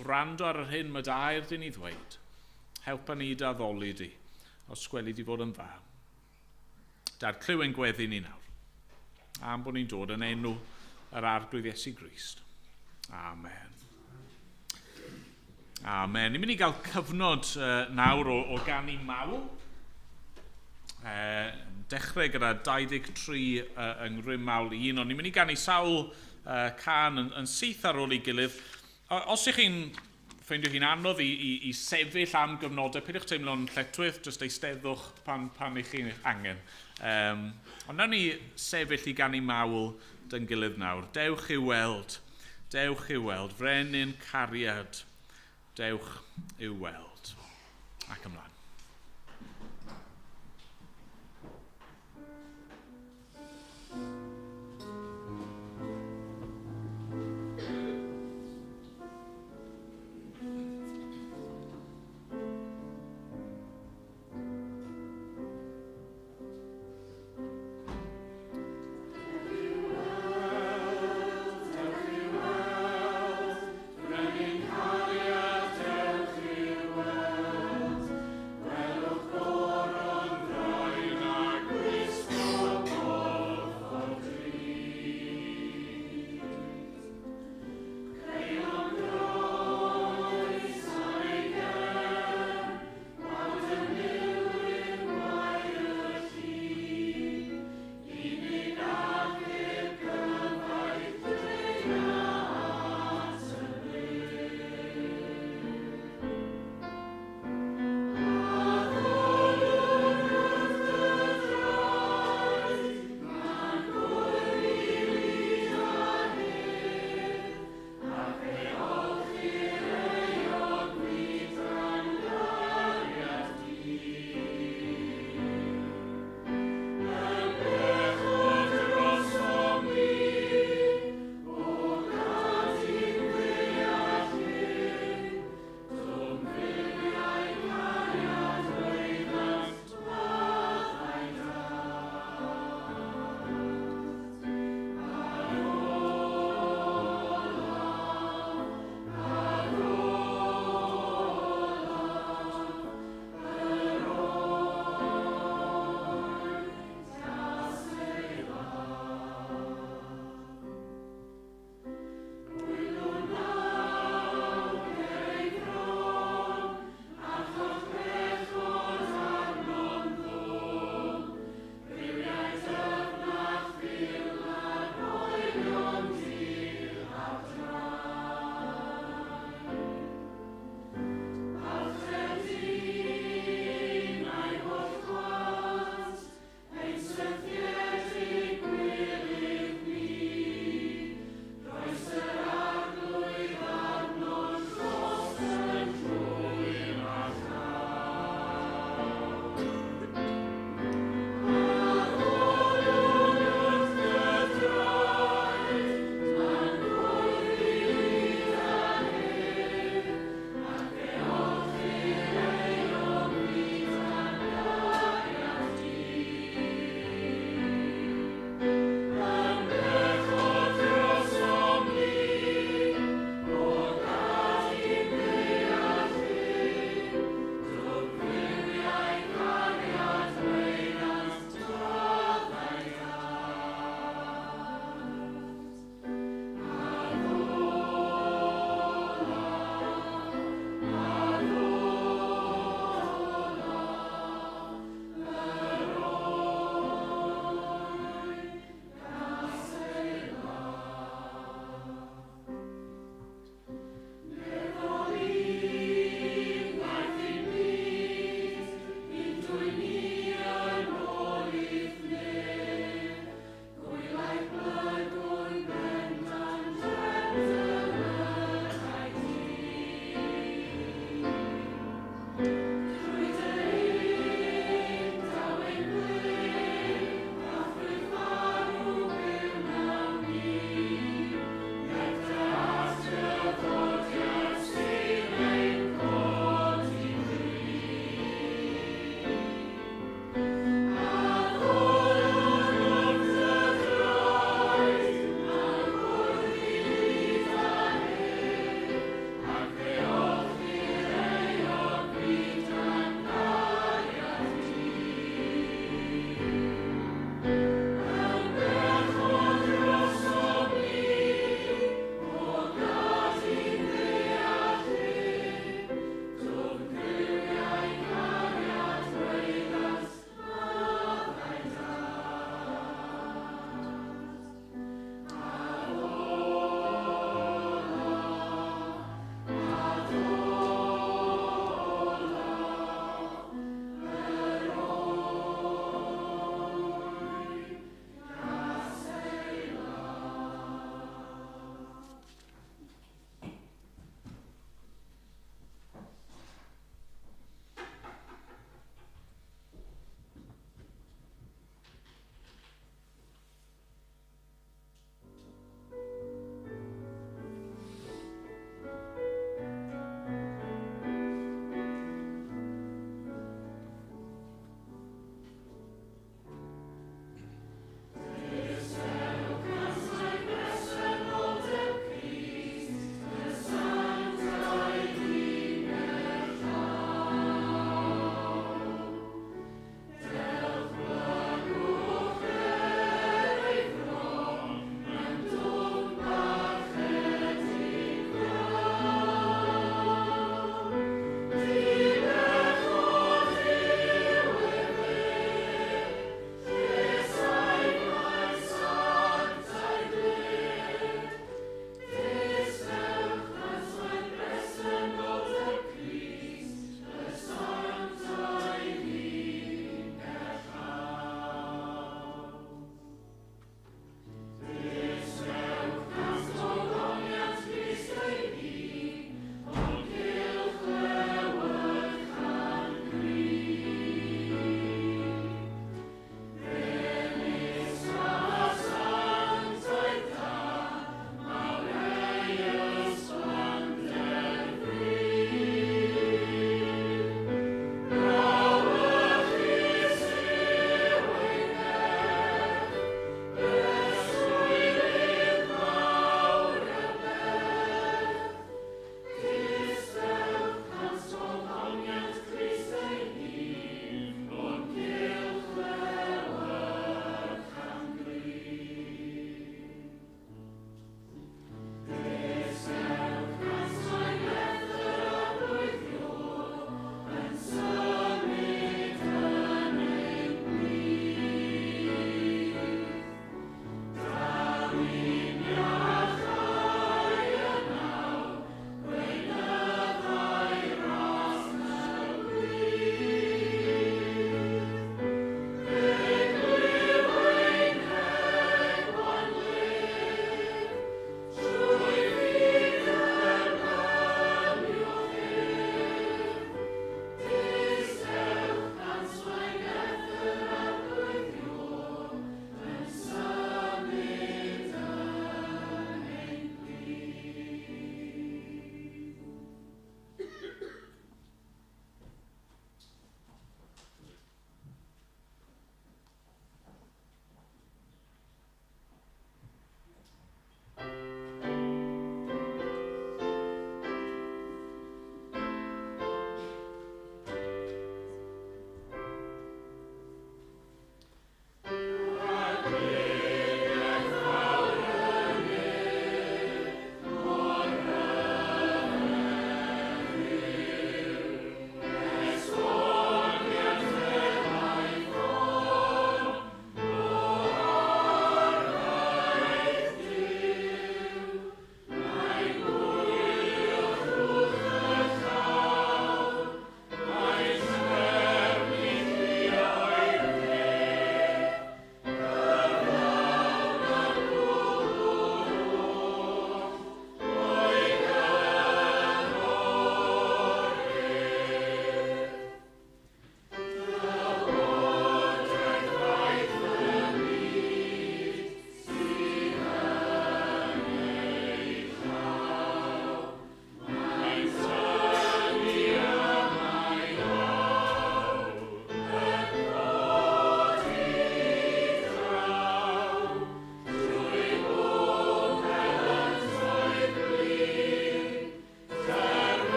wrando ar yr hyn mae dair di ni ddweud. Helpa ni da ddoli di, os sgweli di fod yn dda. Dad, clyw ein gweddi ni nawr. Am bod ni'n dod yn enw yr arglwydd Iesu Grist. Amen. Amen. Ni'n mynd i gael cyfnod nawr o ganu mawl. Dechrau gyda 23 yng Ngrym Mawl 1, ond ni'n mynd i ganu sawl can yn syth ar ôl ei gilydd. Os ych chi'n ffeindio hi'n anodd i sefyll am gyfnodau, peidiwch teimlo'n lletwydd, jyst eisteddwch pan ych chi'n angen. Ond nawn ni sefyll i ganu mawl dy'n gilydd nawr. Dewch i'w weld, frenin cariad, dewch i'w weld. Ac ymlaen.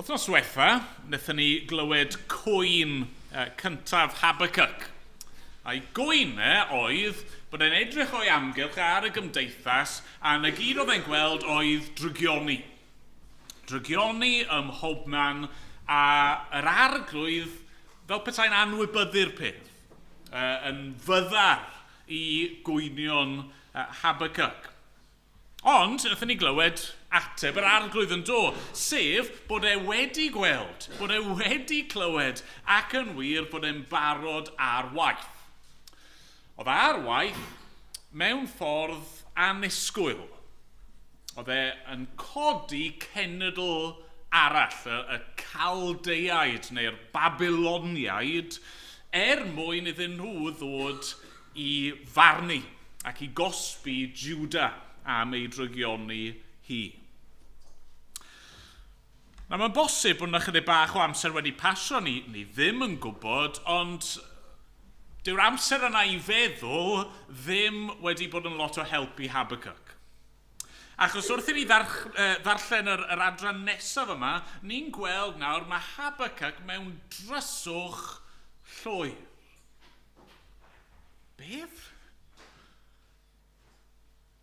Wythnos diwetha, wnaethon ni glywed cwyn cyntaf Habacuc. A'i gwynau oedd bod e'n edrych o'i amgylch ar y gymdeithas a na gyd oedd e'n gweld oedd drygioni. Drygioni ym mhobman a yr arglwydd fel petai'n anwybyddu'r peth. Yn fyddar i gwynion Habacuc. Ond, wnaethon ni glywed ateb yr arglwydd yn do, sef bod e wedi gweld, bod e wedi clywed ac yn wir bod e'n barod ar waith. Oedd ar waith mewn ffordd annisgwyl. Oedd e yn codi cenedl arall, y Caldeiaid neu'r Babyloniaid, mwyn iddyn nhw ddod i farnu ac i gosbi Juda am ei drygioni hi. Na, mae'n bosib bod yna chydig bach o amser wedi pasio, ni ddim yn gwybod, ond dyw'r amser yna i feddwl ddim wedi bod yn lot o help i Habacuc. Achos wrth i ni ddarllen yr adran nesaf yma, ni'n gweld nawr mae Habacuc mewn dryswch llwyr. Beth?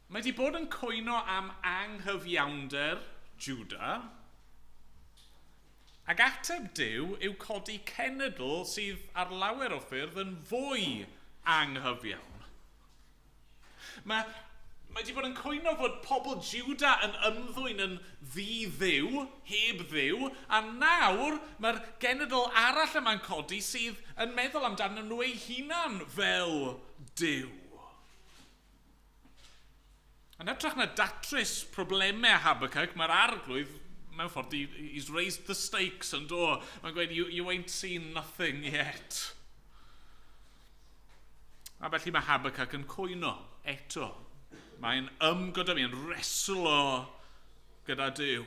Mae wedi bod yn cwyno am anghyfiawnder Juda, ac ateb Duw yw codi cenedl sydd ar lawer o ffyrdd yn fwy anghyfiawn. Mae wedi bod yn cwyno fod pobl Juda yn ymddwyn yn ddi-dduw, heb dduw, a nawr mae'r genedl arall yma'n codi sydd yn meddwl amdano nhw eu hunan fel Duw. Yn edrych na datrys problemau Habacuc, mae'r arglwydd, mewn ffordd, he's raised the stakes yn do. Mae'n gweud, you ain't seen nothing yet. A felly mae Habacuc yn cwyno eto. Mae'n ymgyda mi, yn reslo gyda Duw.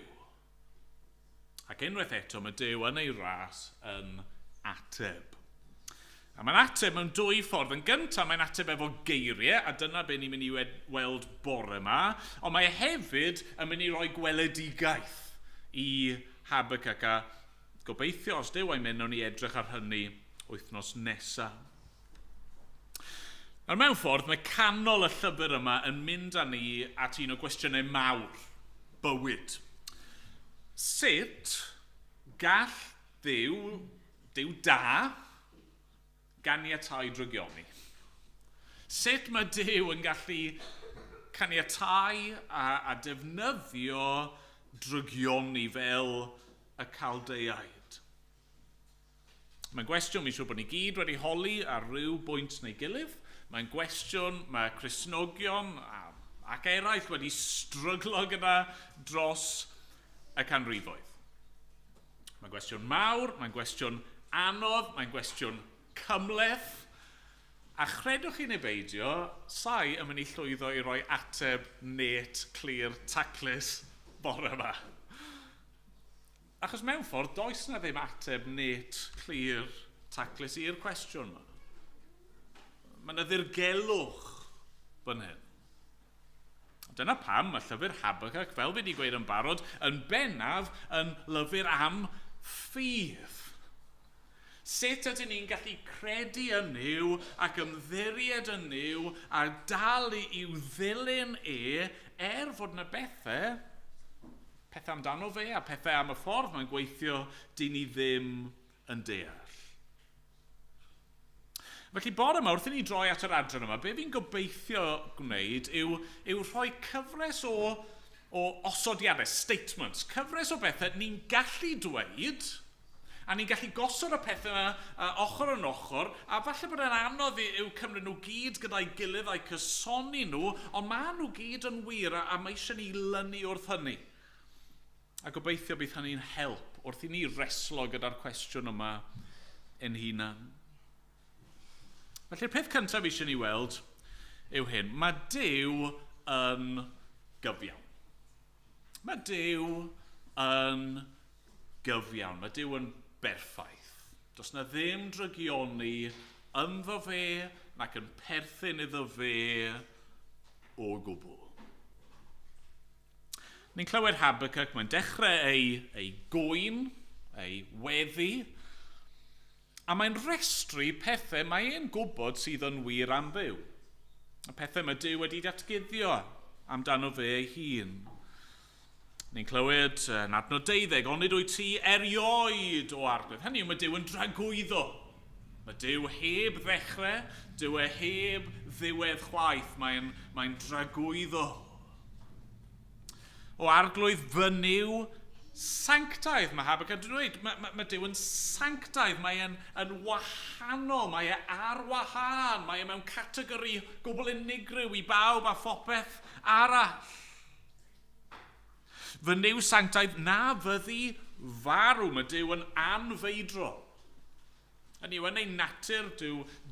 Ac unwaith eto, mae Duw yn ei ras yn ateb. A mae'n ateb mewn dwy ffordd. Yn gyntaf, mae'n ateb efo geiriau, a dyna be ni'n mynd i weld bore yma, ond mae hefyd yn mynd i roi gweledigaeth i Habacuc, a gobeithio os Duw a'i mynd, ni edrych ar hynny wythnos nesaf. Mewn ffordd, mae canol y llyfr yma yn mynd â ni at un o gwestiynau mawr, bywyd. Sut gall Duw da, ganiatáu drygioni? Sut mae Duw yn gallu caniatáu a defnyddio drygioni fel y Caldeiaid? Mae'n gwestiwn mi'n siŵr bod ni gyd wedi holi ar ryw bwynt neu gilydd. Mae'n gwestiwn mae Cristnogion ac eraill wedi stryglo gyda dros y canrifoedd. Mae'n gwestiwn mawr, mae'n gwestiwn anodd, mae'n gwestiwn cymleth, a chredwch chi neu beidio, sai yn mynd i llwyddo i roi ateb net, clir, taclus bore yma. Achos mewn ffordd, does na ddim ateb net, clir, taclus i'r cwestiwn yma. Mae yna ddirgelwch fan hyn. Dyna pam mae llyfr Habacuc, fel fi wedi gweud yn barod, yn bennaf yn lyfr am ffydd. Sut ydyn ni'n gallu credu yn Duw ac ymddiried yn Duw a dal i'w ddilyn fod yna bethau amdano fe a pethau am y ffordd mae'n gweithio di ni ddim yn deall. Felly bore yma, wrth i ni droi at yr adran yma, be fi'n gobeithio gwneud yw rhoi cyfres o osodiadau, statements, cyfres o bethau ni'n gallu dweud, a ni'n gallu gosod y pethau yma ochr yn ochr, a falle bod yn anodd i'w cymryd nhw gyd gyda'i gilydd a'i cysoni nhw, ond maen nhw gyd yn wir a mae eisiau ni lynu wrth hynny. A gobeithio bydd hynny'n help wrth i ni reslo gyda'r cwestiwn yma yn hunan. Felly'r peth cyntaf eisiau ni weld yw hyn. Mae Duw yn gyfiawn. Mae Duw yn gyfiawn. Mae Duw yn berffaith. Does na ddim drygioni ynddo fe nac yn perthyn iddo fe o gwbl. Ni'n clywed Habacuc, mae'n dechrau ei gwyn, ei weddi, a mae'n restru pethau mae e'n gwybod sydd yn wir am Dduw. Y pethau mae Duw wedi datguddio amdano fe ei hun. Ni'n clywed yn adnod 12, onid wyt ti erioed o arglwydd. Hynny yw, mae Duw yn dragwyddo. Mae Duw heb ddechrau, Duw heb ddiwedd chwaith, mae'n dragwyddo. O arglwydd fynyw sanctaidd, mae Habacuc yn dweud. Mae Duw yn sanctaidd, mae e'n wahanol, mae e ar wahân, mae e mewn categori gwbl unigryw i bawb a phopeth arall. Fynyw sanctaidd na fyddi farw, mae Duw yn anfeidrol. Hynny yw, yn ei natur,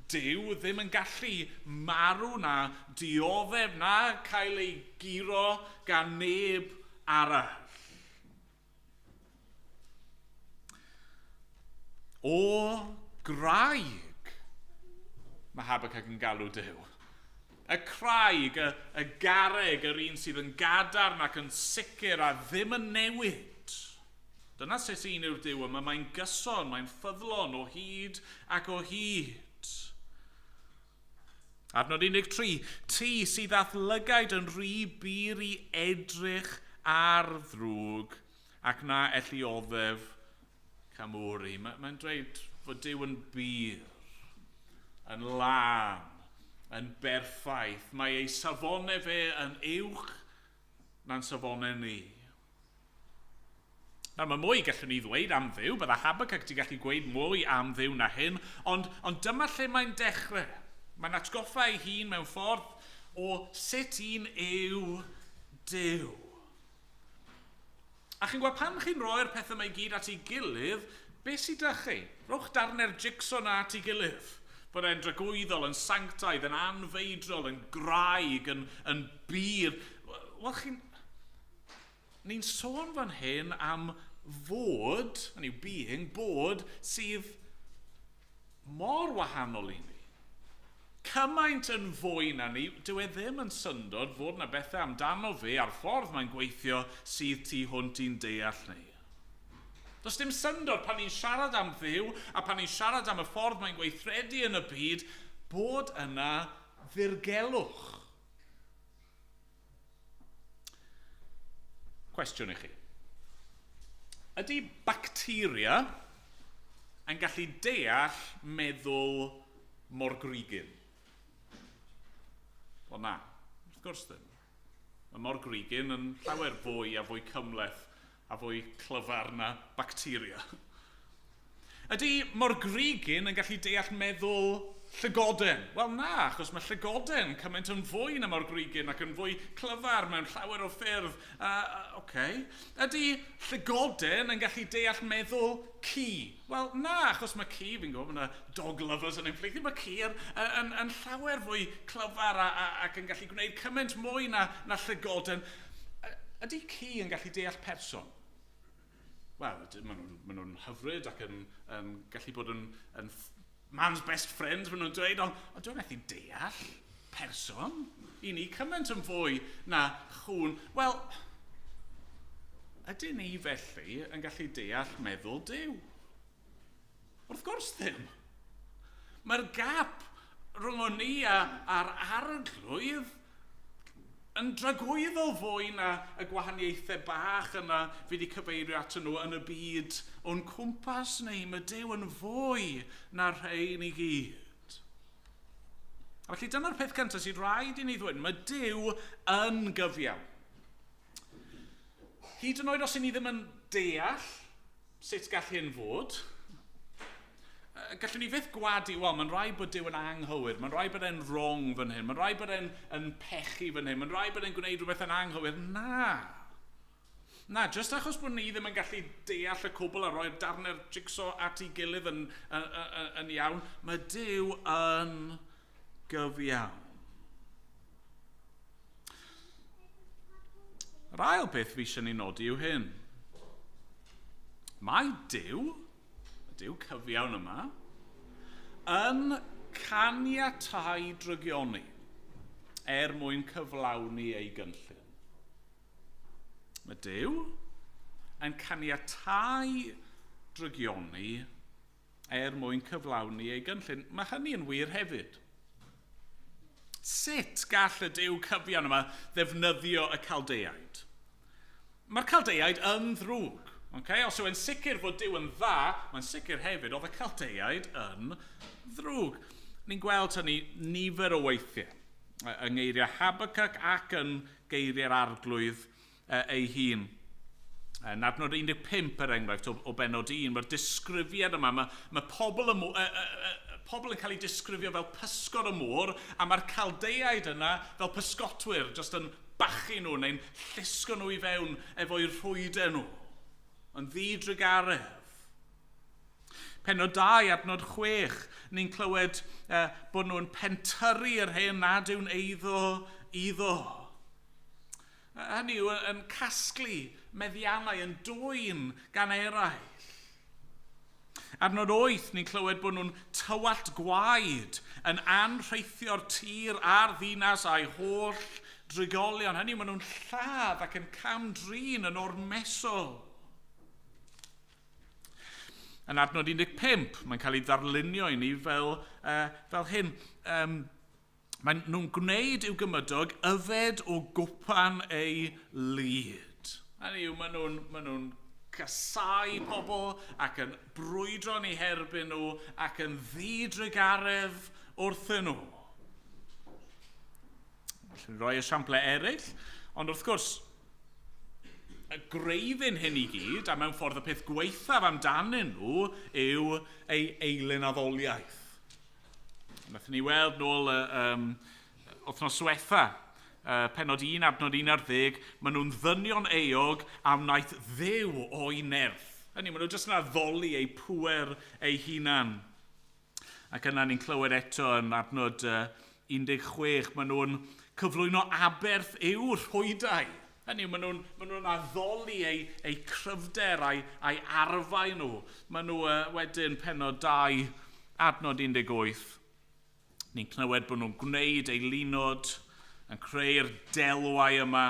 Duw ddim yn gallu marw na dioddef na cael ei giro gan neb arall. O graig, mae Habacuc yn galw Duw. Y craig, y garreg, yr un sydd yn gadarn ac yn sicr a ddim yn newid. Dyna sut un yw'r Duw yma, mae'n gyson, mae'n ffyddlon o hyd ac o hyd. Adnod 13, ti sydd athlygaid yn rhy bur i edrych ar ddrwg ac na ellioddef camwri. Mae'n dweud fod Duw yn bur, yn lam, yn berffaith. Mae ei safonau fe yn uwch na'n safonau ni. Nawr, mae mwy gallwn ni ddweud am Dduw, bydda Habacuc wedi gallu gweud mwy am Dduw na hyn, ond dyma lle mae'n dechrau. Mae'n atgoffa ei hun mewn ffordd o sut un yw Duw. A chi'n gweld pan chi'n rhoi'r pethau mae gyd at ei gilydd, beth sydd â chi? Rhowch darnau'r jigsaw na at ei gilydd. Bod e'n dragwyddol, yn sanctaidd, yn anfeidrol, yn graig, yn bur. Wel, ni'n sôn fan hyn am fod, hynny yw being, bod sydd mor wahanol i ni. Cymaint yn fwy na ni, dyw e ddim yn syndod fod na bethau amdano fe a'r ffordd mae'n gweithio sydd tu hwnt i'n deall ni. Does dim syndod pan ni'n siarad am Dduw a pan ni'n siarad am y ffordd mae'n gweithredu yn y byd bod yna ddirgelwch. Cwestiwn i chi. Ydy bacteria yn gallu deall meddwl morgrugyn? Wel na, wrth gwrs ddim. Mae morgrugyn yn llawer fwy a fwy cymhleth a fwy clyfar na bacteria. Ydy morgrugyn yn gallu deall meddwl llygoden? Wel na, achos mae llygoden cymaint yn fwy na morgrugyn ac yn fwy clyfar mewn llawer o ffyrdd. Ydy llygoden yn gallu deall meddwl ci? Wel na, achos mae ci, fi'n gwybod, mae yna dog lovers yn implygu, mae ci yn llawer fwy clyfar ac yn gallu gwneud cymaint mwy na llygoden. Ydy ci yn gallu deall person? Wel, maen nhw'n hyfryd ac yn gallu bod yn man's best friend, maen nhw'n dweud, ond dwi'n methu deall person. I ni cymaint yn fwy na chwn. Wel, ydyn ni felly yn gallu deall meddwl Duw? Wrth gwrs ddim. Mae'r gap rhwng ni a'r arglwydd yn dragwyddol fwy na y gwahaniaethau bach yna fi wedi cyfeirio atyn nhw yn y byd o'n cwmpas ni. Mae Duw yn fwy na'r rhain i gyd. A felly dyna'r peth cyntaf sydd rhaid i ni ddweud. Mae Duw yn gyfiawn. Hyd yn oed os i ni ddim yn deall sut gall hyn fod, gallwn ni fyth gwadu, wel, mae'n rhaid bod Duw yn anghywir, mae'n rhaid bod e'n wrong fan hyn, mae'n rhaid bod e'n pechu fan hyn, mae'n rhaid bod e'n gwneud rhywbeth yn anghywir. Na, just achos bod ni ddim yn gallu deall y cwbl a roi'r darnau'r jigsaw at ei gilydd yn iawn, mae Duw yn gyfiawn. Yr ail beth fi eisiau ni nodi yw hyn. Mae Duw, y Duw cyfiawn yma, yn caniatáu drygioni mwyn cyflawni ei gynllun. Mae Duw yn caniatáu drygioni mwyn cyflawni ei gynllun. Mae hynny yn wir hefyd. Sut gall y Duw cyfiawn yma ddefnyddio y Caldeiaid? Mae'r Caldeiaid yn ddrwg. Okay? Os yw'n sicr fod Duw yn dda, mae'n sicr hefyd oedd y Caldeiaid yn ddrwg. Ni'n gweld hynny nifer o weithiau yng ngeiriau Habacuc ac yn geiriau'r arglwydd ei hun. Yn adnod 15 enghraifft o benod 1, mae'r disgrifiad yma, mae pobl yn cael ei disgrifio fel pysgod y môr, a mae'r Caldeiaid yna fel pysgotwyr, jyst yn bachu nhw neu'n llusgo nhw i fewn efo'i rhwydau nhw. Yn ddidrygaredd. Penod 2, adnod 6, ni'n clywed bod nhw'n pentyrru'r hen nad yw'n iddo. Hynny yw yn casglu meddiannau yn dwyn gan eraill. Adnod 8, ni'n clywed bod nhw'n tywallt gwaed yn anrheithio'r tir a'r ddinas a'i holl drigolion. Hynny yw, maen nhw'n lladd ac yn camdrin yn ormesol. Yn adnod 15, mae'n cael ei ddarlunio i ni fel hyn. Maen nhw'n gwneud i'w gymydog yfed o gwpan ei lyd. Hynny yw, maen nhw'n casau pobl ac yn brwydro ni herbyn nhw ac yn ddidrygaredd wrthyn nhw. Felly roi esiamplau eraill, ond wrth gwrs, y greiddyn hyn i gyd, a mewn ffordd y peth gweithaf amdanyn nhw, yw ei eilyn addoliaeth. Nathon ni weld nôl wythnos diwetha, penod 1, adnod 11, maen nhw'n ddynion eog a wnaeth ddew o'i nerth. Hynny, maen nhw jyst yn addoli ei pŵer ei hunan. Ac yna ni'n clywed eto yn adnod 16, maen nhw'n cyflwyno aberth i'w rhwydau. Hynny, maen nhw'n addoli ei cryfder a'i arfau nhw. Maen nhw wedyn penod 2, adnod 18. Ni'n clywed bod nhw'n gwneud ei lunod, yn creu'r delwau yma,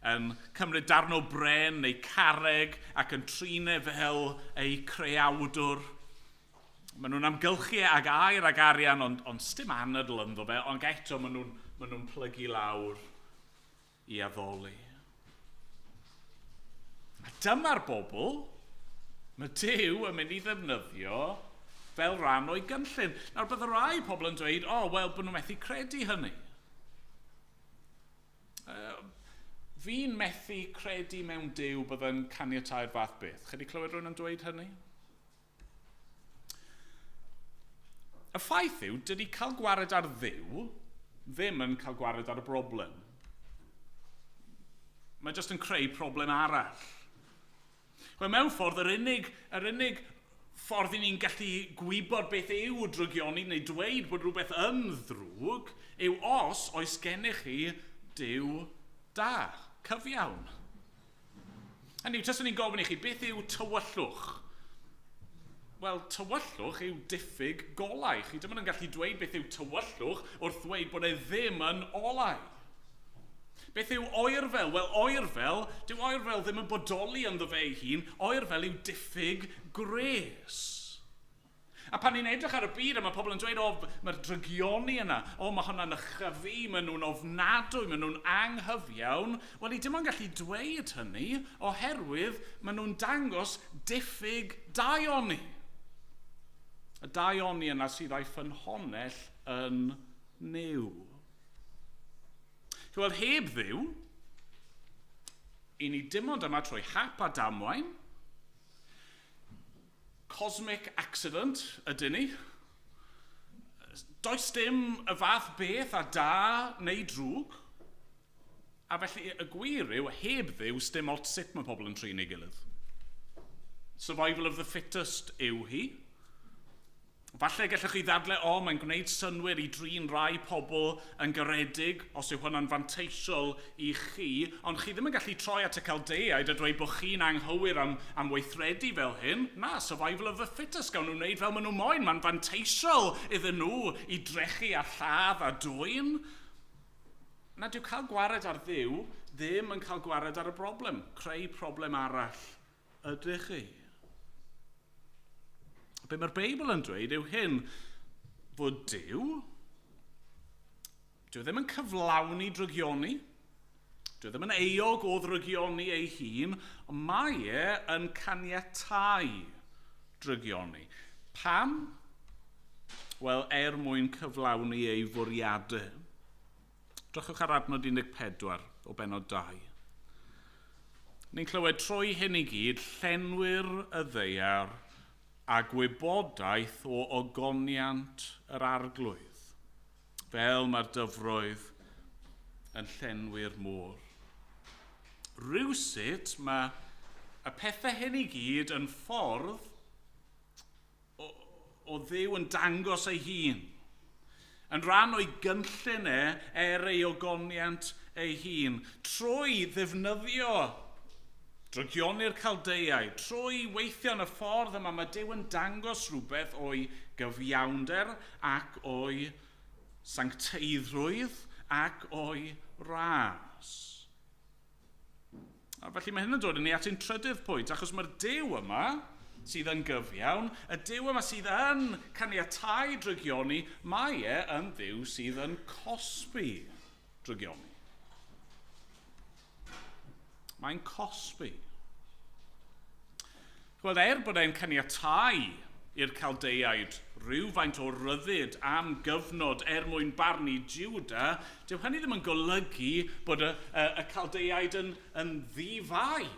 yn cymryd darn o bren neu carreg ac yn trinau fel ei creawdwr. Maen nhw'n amgylchu ag air ag arian, ond sdim anadl ynddo fe, ond eto maen nhw'n plygu lawr i addoli. A dyma'r bobl mae Duw yn mynd i ddefnyddio fel rhan o'i gynllun. Nawr, bydd y rai pobl yn dweud, wel, bod nhw'n methu credu hynny. Fi'n methu credu mewn Duw byddai'n caniatáu'r fath beth. Chi wedi clywed rhywun yn dweud hynny? Y ffaith yw, dydy cael gwared ar Dduw ddim yn cael gwared ar y broblem. Mae jyst yn creu problem arall. Wel, mewn ffordd, yr unig ffordd i ni'n gallu gwybod beth yw drygioni neu dweud bod rhywbeth yn ddrwg yw os oes gennych chi Duw da, cyfiawn. Hynny yw, jyst yn ni'n gofyn i chi, beth yw tywyllwch? Wel, tywyllwch yw diffyg golau. Chi ddim yn gallu dweud beth yw tywyllwch wrth ddweud bod e ddim yn olau. Beth yw oerfel? Wel, oerfel, dyw oerfel ddim yn bodoli ynddo fe ei hun. Oerfel yw diffyg gres. A pan ni'n edrych ar y byd, a mae pobl yn dweud, mae'r drygioni yna, mae hwnna'n ychyfu, maen nhw'n ofnadwy, maen nhw'n anghyfiawn. Wel, i ddim yn gallu dweud hynny, oherwydd maen nhw'n dangos diffyg daioni. Y daioni yna sydd a'i ffynhonnell yn niw. Wel, heb Dduw, i ni dim ond yma trwy hap a damwain, cosmic accident ydyn ni, does dim y fath beth a da neu drwg, a felly y gwir yw, heb Dduw, dim ots sut mae pobl yn trin ei gilydd. Survival of the fittest yw hi. Falle gallwch chi ddadle, mae'n gwneud synwyr i drin rai pobl yn garedig, os yw hwnna'n fanteisiol i chi, ond chi ddim yn gallu troi at y Caldeiaid a dweud bod chi'n anghywir am weithredu fel hyn. Na, survival of the fittest, gawn nhw'n wneud fel maen nhw moyn. Mae'n fanteisiol iddyn nhw i drechu a lladd a dwyn. Na, dyw cael gwared ar Dduw ddim yn cael gwared ar y broblem. Creu problem arall ydych chi. Be mae'r Beibl yn dweud yw hyn, fod Duw ddim yn cyflawni drygioni, Dyw ddim yn eog o ddrygioni ei hun, ond mae yn caniatáu drygioni. Pam? Wel, mwyn cyflawni ei fwriadau. Drychwch ar adnod 14 o benod 2. Ni'n clywed trwy hyn i gyd, llenwyr y ddeiar a gwybodaeth o ogoniant yr arglwydd, fel mae'r dyfroedd yn llenwi'r môr. Rywsut mae y pethau hyn i gyd yn ffordd o Dduw yn dangos ei hun, yn rhan o'i gynllun ei ogoniant ei hun, trwy ddefnyddio drygioni'r Caldeiaid, trwy weithio yn y ffordd yma, mae Duw yn dangos rhywbeth o'i gyfiawnder ac o'i sancteiddrwydd ac o'i ras. A felly mae hyn yn dod yn ei at ein trydydd pwynt, achos mae'r Duw yma sydd yn gyfiawn, y Duw yma sydd yn caniatáu drygioni, mae yn Dduw sydd yn cosbi drygioni. Mae'n cosbi. Wel, bod e'n caniatáu i'r Caldeiaid rhywfaint o ryddid am gyfnod mwyn barnu Jiwda, dyw hynny ddim yn golygu bod y Caldeiaid yn ddifau.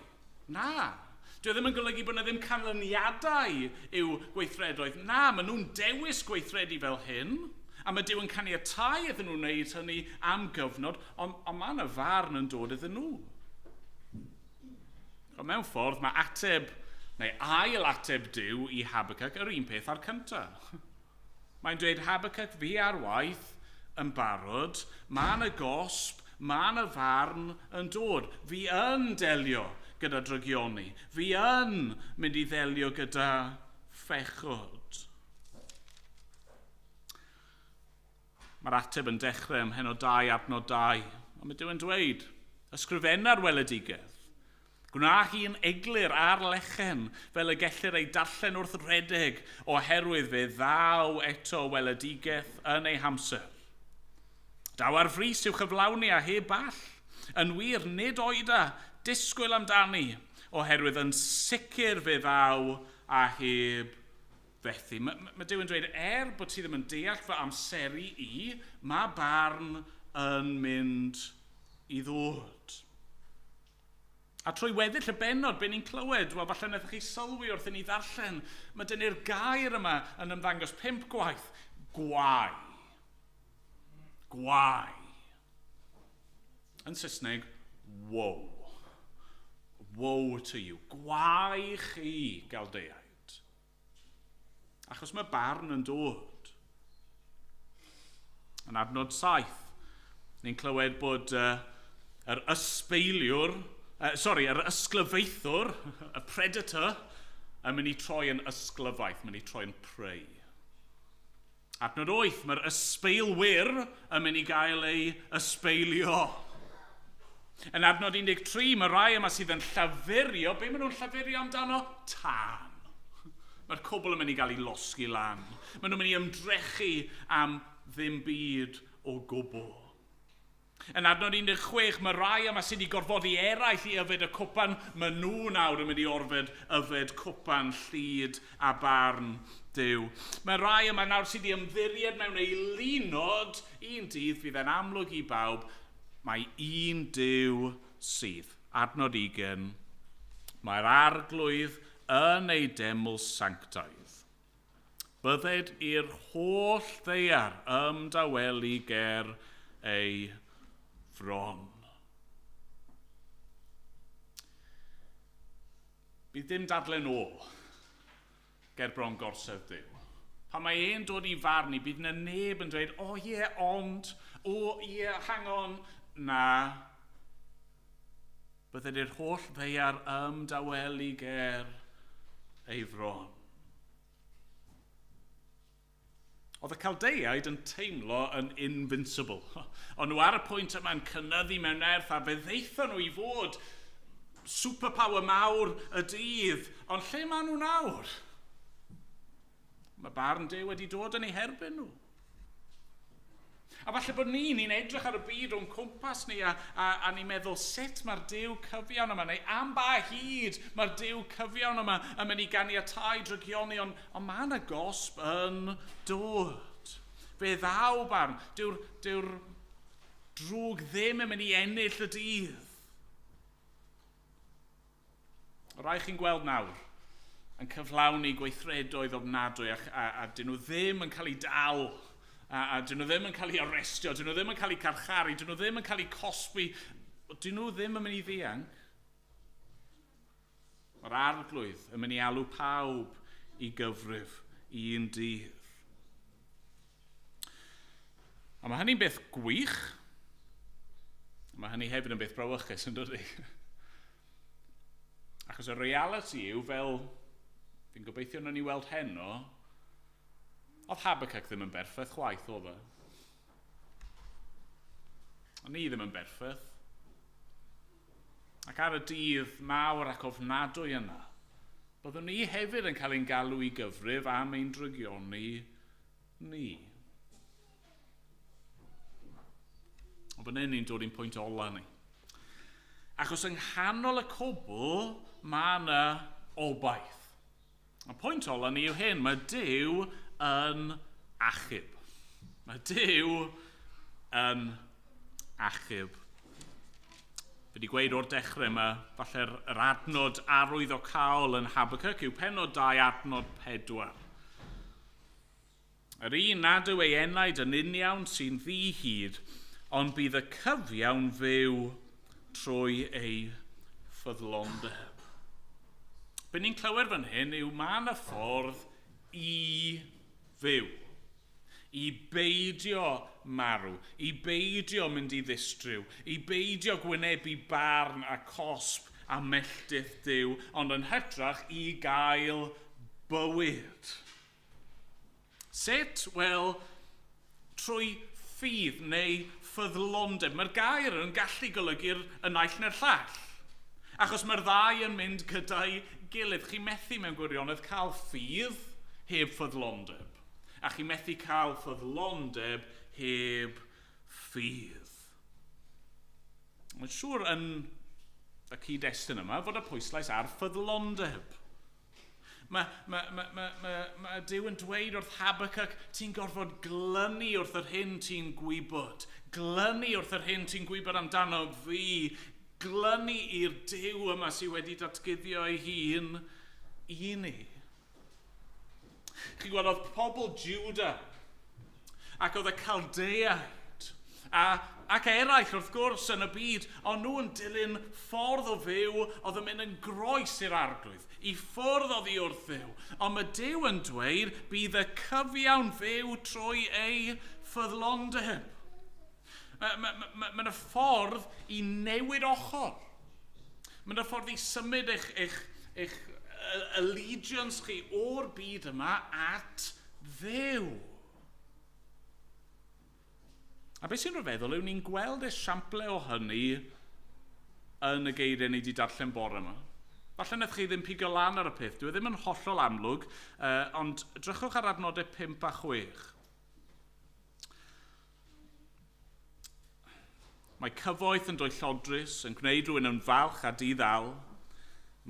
Na. Dyw ddim yn golygu bod yna ddim canlyniadau i'w gweithredoedd. Na, maen nhw'n dewis gweithredu fel hyn, a mae Duw yn caniatáu iddyn nhw wneud hynny am gyfnod, ond mae yna farn yn dod iddyn nhw. Ond mewn ffordd, mae ail ateb Duw i Habacuc yr un peth a'r cyntaf. Mae'n dweud, Habacuc, fi ar waith yn barod, mae yna gosb, mae yna farn yn dod. Fi yn delio gyda drygioni. Fi yn mynd i ddelio gyda phechod. Mae'r ateb yn dechrau ym mhenod 2 adnod 2. Ond mae Duw yn dweud, ysgrifenna'r weledigaeth. Gwna hi'n eglur ar lechen fel y gellir ei darllen wrth redeg oherwydd fe ddaw eto weledigaeth yn ei hamser. Daw ar frys i'w chyflawni a heb ball. Yn wir, nid oeda disgwyl amdani oherwydd yn sicr fe ddaw a heb fethu. Mae Duw yn dweud, bod ti ddim yn deall fy amseru i, mae barn yn mynd i ddod. A trwy weddill y benod, be ni'n clywed, wel, falle wnaethoch chi sylwi wrth i ni ddarllen, mae dynnu'r gair yma yn ymddangos 5 gwaith. Gwai. Gwai. Yn Saesneg, woe. Woe to you. Gwai chi, Galdeiaid. Achos mae barn yn dod. Yn adnod 7, ni'n clywed bod yr ysglyfaethwr, y predator, yn mynd i troi yn ysglyfaeth, mynd i troi yn prey. Adnod 8, mae'r ysbeilwyr yn mynd i gael ei ysbeilio. Yn adnod 13, mae rai yma sydd yn llafurio, be maen nhw'n llafurio amdano? Tân. Mae'r cwbl yn mynd i gael ei losgi lan. Maen nhw'n mynd i ymdrechu am ddim byd o gwbl. Yn adnod 16, mae rai yma sydd wedi gorfodi eraill i yfed y cwpan, mae nhw nawr yn mynd i yfed cwpan llyd a barn Duw. Mae rai yma nawr sydd wedi ymddiried mewn ei lunod, un dydd fydd yn amlwg i bawb, mae un Duw sydd. Adnod 20, mae'r arglwydd yn ei deml sanctaidd. Bydded i'r holl ddeiar ymdawelu ger ei fron. Bydd dim dadlen o ger bron gorsedd Duw. Pan mae e'n dod i farnu, bydd yna neb yn dweud, ond, hang on, na. Bydded i'r holl ddeiar ymdawelu ger ei fron. Oedd y Caldeiaid yn teimlo yn invincible. Ond nhw ar y pwynt yma'n cynyddu mewn nerth a fe ddeithon nhw i fod superpower mawr y dydd. Ond lle maen nhw nawr? Mae barn Duw wedi dod yn ei herbyn nhw. A falle bod ni'n edrych ar y byd o'n cwmpas ni a ni'n meddwl sut mae'r Duw cyfiawn yma, neu am ba hyd mae'r Duw cyfiawn yma yn mynd i ganiatáu drygioni, ond mae yna gosb yn dod. Fe ddaw barn, dyw'r drwg ddim yn mynd i ennill y dydd. Rai chi'n gweld nawr yn cyflawni gweithredoedd ofnadwy a dyn nhw ddim yn cael ei dal, a dyn nhw ddim yn cael ei arestio, dyn nhw ddim yn cael ei carcharu, dyn nhw ddim yn cael ei cosbi, dyn nhw ddim yn mynd i ddianc. Mae'r arglwydd yn mynd i alw pawb i gyfrif un dydd. A mae hynny'n beth gwych, mae hynny hefyd yn beth brawychus yn dydi. Achos y reality yw fel, fi'n gobeithio na ni weld heno, oedd Habacuc ddim yn berffaith chwaith oedd e. Ond ni ddim yn berffaith. Ac ar y dydd mawr ac ofnadwy yna, byddwn ni hefyd yn cael ein galw i gyfrif am ein drygioni ni. Ond fan hyn ni'n dod i'n pwynt ola ni. Achos yng nghanol y cwbl, mae yna obaith. Y pwynt ola ni yw hyn, mae Duw yn achub. Mae Duw yn achub. Fe wedi gweud o'r dechrau yma, falle'r adnod arwyddocaol yn Habacuc yw pennod 2 adnod 4. Yr un nad yw ei enaid yn uniawn sy'n ddi-hyd, ond bydd y cyfiawn fyw trwy ei ffyddlondeb. Be ni'n clywed fan hyn yw mae yna ffordd i fyw, i beidio marw, i beidio mynd i ddistryw, i beidio gwynebu barn a cosb a melltith Duw, ond yn hytrach i gael bywyd. Sut? Wel, trwy ffydd neu ffyddlondeb. Mae'r gair yn gallu golygu'r y naill neu'r llall. Achos mae'r ddau yn mynd gyda'i gilydd. Chi'n methu mewn gwirionedd cael ffydd heb ffyddlondeb. A chi'n methu cael ffyddlondeb heb ffydd. Mae'n siŵr yn y cyd-destun yma fod y pwyslais ar ffyddlondeb. Mae Duw yn dweud wrth Habacuc, ti'n gorfod glynu wrth yr hyn ti'n gwybod. Glynu wrth yr hyn ti'n gwybod amdano fi. Glynu i'r Duw yma sydd wedi datguddio ei hun i ni. Chi'n gweld, oedd pobl Juda ac oedd y Chaldeaid ac eraill wrth gwrs yn y byd, ond nhw yn dilyn ffordd o fyw oedd yn mynd yn groes i'r arglwydd, i ffwrdd oddi wrth fyw. Ond mae Duw yn dweud bydd y cyfiawn fyw trwy ei ffyddlondeb. Mae'n y ffordd i newid ochr. Mae'n y ffordd i symud eich allegiance chi o'r byd yma at Dduw. A beth sy'n rhyfeddol yw ni'n gweld esiample o hynny yn y geiriau ni wedi darllen bore yma. Falle wnaeth chi ddim pigo lan ar y peth, dwi ddim yn hollol amlwg, ond drychwch ar adnodau 5 a 6. Mae cyfoeth yn dwy llodrus, yn gwneud rhywun yn falch a di-ddal.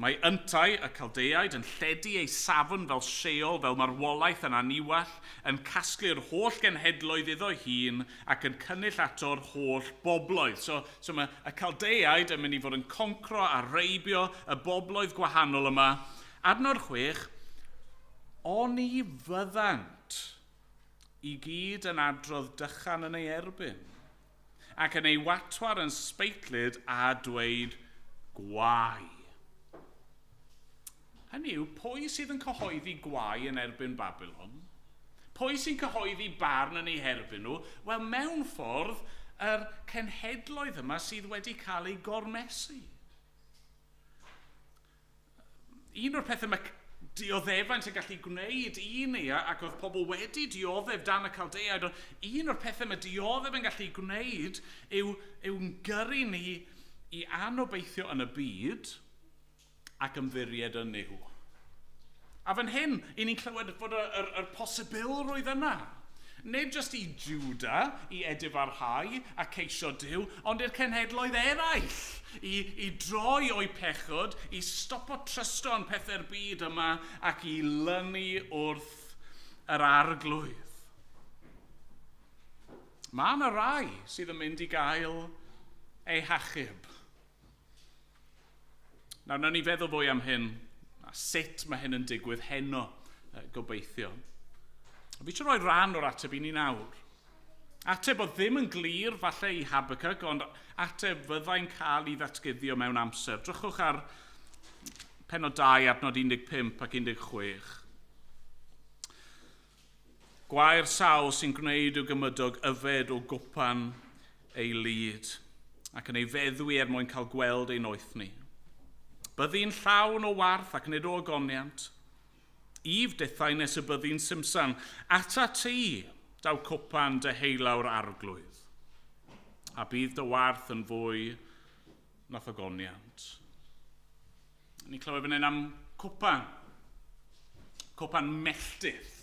Mae yntai y Caldeaid yn lledu ei safon fel Sheol, fel marwolaeth yn aniwall, yn casglu'r holl genhedloedd iddo hun ac yn cynnyll ato'r holl bobloedd. So mae y Caldeaid yn mynd i fod yn concro a reibio y bobloedd gwahanol yma. Adnod 6, oni fyddant i gyd yn adrodd dychan yn ei erbyn, ac yn ei watwar yn sbeitlyd a dweud gwai. Hynny yw, pwy sydd yn cyhoeddi gwai yn erbyn Babylon? Pwy sy'n cyhoeddi barn yn ei herbyn nhw? Wel, mewn ffordd, yr cenhedloedd yma sydd wedi cael ei gormesu. Un o'r pethau mae dioddefaint yn gallu gwneud i ni, ac oedd pobl wedi dioddef dan y Caldeaid, un o'r pethau mae dioddef yn gallu gwneud yw gyrru ni i anobeithio yn y byd ac ymddiried yn nhw. A fan hyn, i ni'n clywed fod y posibilrwydd yna. Nid jyst i Juda, i edifarhau a ceisio Duw, ond i'r cenhedloedd eraill. I droi o'i pechod, i stopo trysto yn pethau'r byd yma ac i lynu wrth yr arglwydd. Mae yna rai sydd yn mynd i gael eu hachub. Nawr, nawn ni feddwl fwy am hyn, a sut mae hyn yn digwydd heno, gobeithio. Fi eisiau rhoi rhan o'r ateb i ni nawr. Ateb oedd ddim yn glir falle i Habacuc, ond ateb fyddai'n cael ei ddatguddio mewn amser. Drychwch ar pennod 2 adnod 15 ac 16. Gwair sawl sy'n gwneud i'w gymydog yfed o gwpan ei lyd, ac yn ei feddwi mwyn cael gweld ei noethni. Byddi'n llawn o warth ac nid o ogoniant. If dethau nes y byddi'n simsan, ata ti, daw cwpan dy heilawr arglwydd. A bydd dy warth yn fwy na thogoniant. Ni'n clywed fan hyn am cwpan. Cwpan melltith.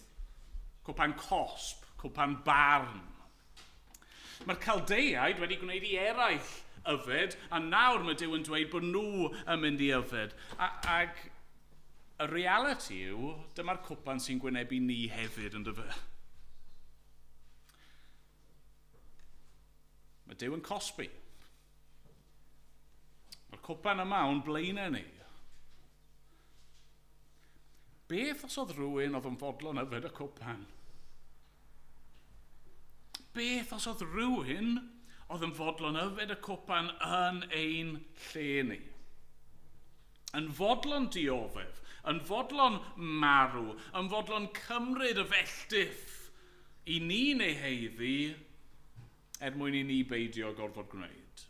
Cwpan cosb. Cwpan barn. Mae'r Caldeiaid wedi gwneud i eraill yfed, a nawr mae Duw yn dweud bod nhw yn mynd i yfed. Ac y reality yw, dyma'r cwpan sy'n gwynebu ni hefyd yn dyfa. Mae Duw yn cosbi. Mae'r cwpan yma o'n blaenau ni. Beth os oedd rhywun oedd yn fodlon yfed y cwpan? Beth os oedd rhywun oedd yn fodlon yfed y cwpan yn ein lle ni? Yn fodlon dioddef, yn fodlon marw, yn fodlon cymryd y felltith i ni neu heiddi mwyn i ni beidio gorfod gwneud.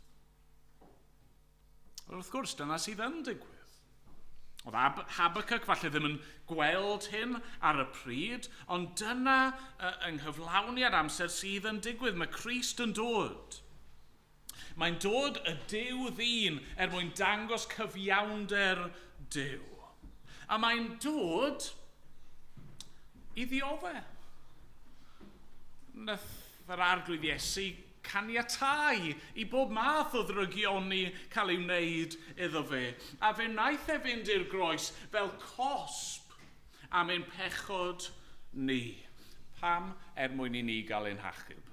Wrth gwrs, dyna sydd yn digwydd. Oedd Habacuc falle ddim yn gweld hyn ar y pryd, ond dyna yng nghyflawniad amser sydd yn digwydd. Mae Crist yn dod. Mae'n dod y Duw ddyn mwyn dangos cyfiawnder Duw. A mae'n dod i ddioddau. Nath yr arglwydd Iesu caniatáu i bob math o ddrygioni cael ei wneud iddo fe. A fe wnaeth e fynd i'r groes fel cosb am ein pechod ni. Pam mwyn i ni gael ein hachub.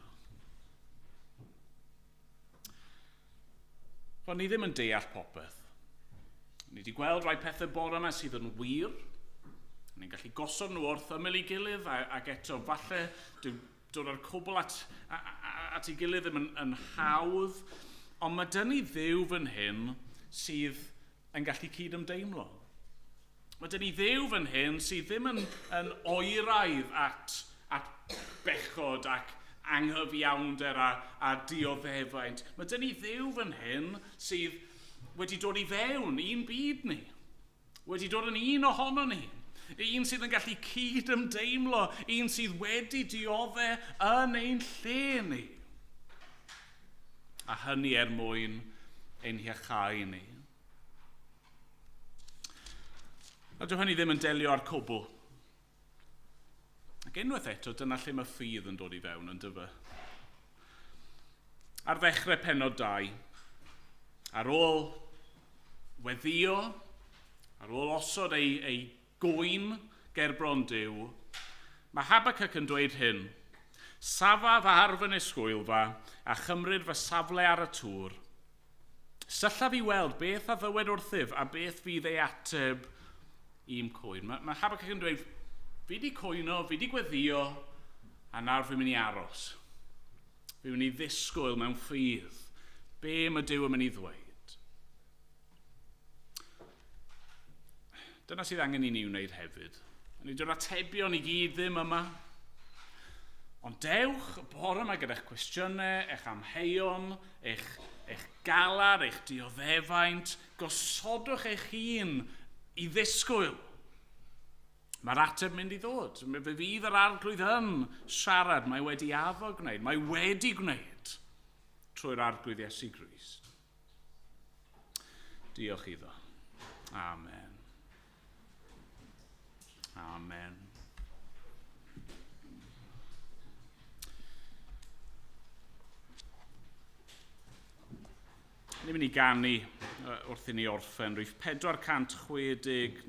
Ond ni ddim yn deall popeth. Ni wedi gweld rhai pethau bore yma sydd yn wir. Ni'n gallu gosod nhw wrth ymyl i gilydd ac eto falle dod ar cwbl at ei gilydd ddim yn hawdd, ond mae dyn ni Dduw fan hyn sydd yn gallu cydymdeimlo. Mae dyn ni Dduw fan hyn sydd ddim yn oeraidd at bechod ac anghyfiawnder a dioddefaint. Mae dyn ni Dduw fan hyn sydd wedi dod i fewn i'n byd ni. Wedi dod yn un ohono ni. Un sydd yn gallu cydymdeimlo, un sydd wedi dioddau yn ein lle ni. A hynny mwyn ein hiachau ni. A dyw hynny ddim yn delio ar cwbl. Ac unwaith eto, dyna lle mae ffydd yn dod i fewn yn dyfa. Ar ddechrau pennod 2, ar ôl weddio, ar ôl osod ei gwyn gerbron Duw, mae Habacuc yn dweud hyn: safa fy harf yn ysgwylfa a chymryd fy safle ar y tŵr. Sylla fi weld beth a ddywed wrthyf a beth fydd ei ateb i'm cwyn. Mae Habacuc yn dweud, fi wedi cwyno, fi wedi gweddio, a nawr fi'n mynd i aros. Fi'n mynd i ddisgwyl mewn ffydd. Be mae Duw yn mynd i ddweud? Dyna sydd angen i ni wneud hefyd. Ni dod atebion i gyd ddim yma. Ond dewch y bore yma gyda'ch cwestiynau, eich amheuon, eich galar, eich dioddefaint. Gosodwch eich hun i ddisgwyl. Mae'r ateb mynd i ddod. Fe fydd yr arglwydd yn siarad. Mae wedi addo gwneud. Mae wedi gwneud trwy'r arglwydd Iesu Grist. Diolch iddo. Amen. Amen. Ni'n mynd i ganu wrth i ni orffen rwyf 469.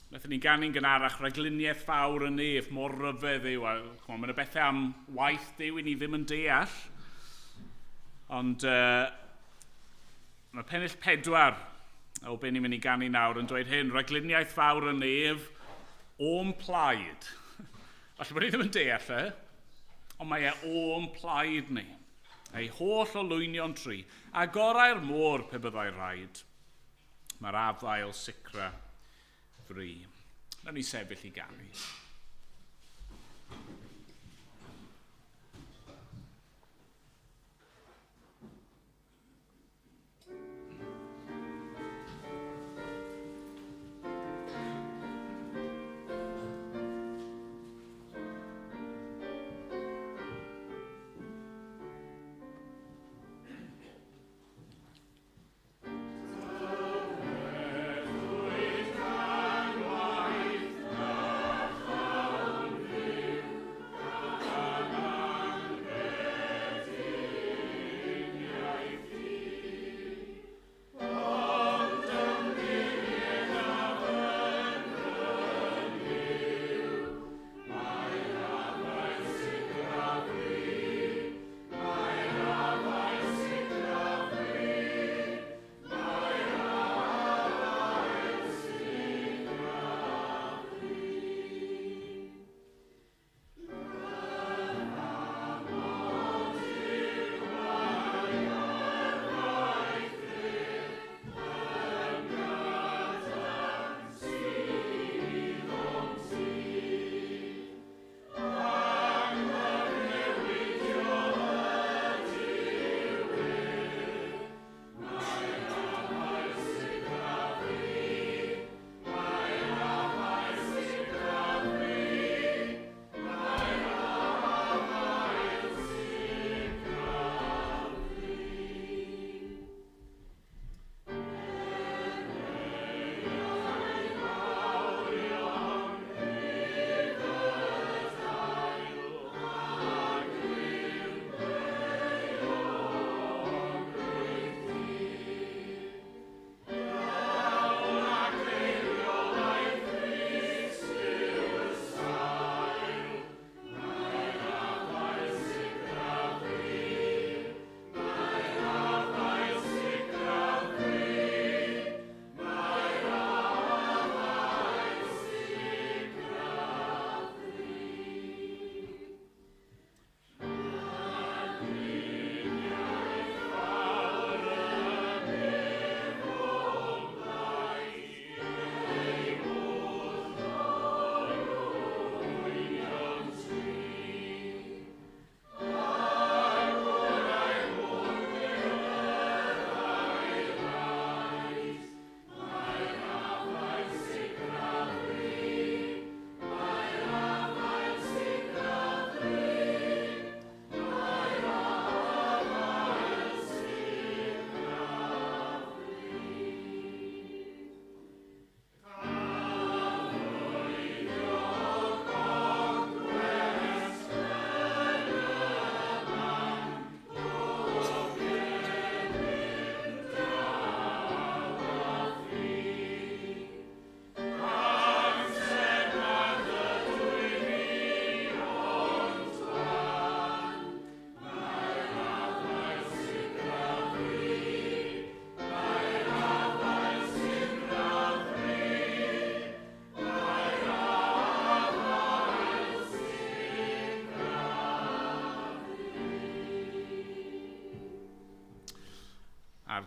Nathon ni ganu'n gynharach ragluniaeth fawr yn ef, mor ryfedd yw. Mae'n bethau am waith Duw i ni ddim yn deall. Ond mae pennill 4 o be ni'n mynd i ganu nawr yn dweud hyn, ragluniaeth fawr yn ef o'n plaid. Falle bod ni ddim yn deall ond mae o'n plaid ni. Ei holl olwynion tri. A gorau'r môr pe byddai rhaid. Mae'r afael sicra fri. Nawn ni sefyll i ganu.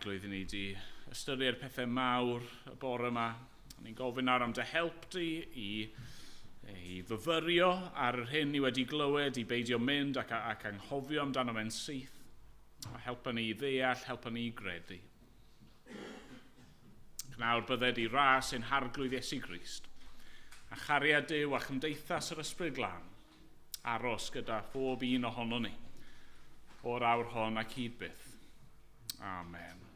arglwydd i ni di ystyried pethau mawr y bore yma. Ni'n gofyn nawr am dy help di i fyfyrio ar yr hyn ni wedi glywed, i beidio mynd ac anghofio amdano fe'n syth. Helpa ni i ddeall, helpa ni i gredu. Nawr bydded i ras ein harglwydd Iesu Grist, a chariad Duw a chymdeithas yr Ysbryd Glân, aros gyda phob un ohono ni, o'r awr hon ac hyd byth. Amen.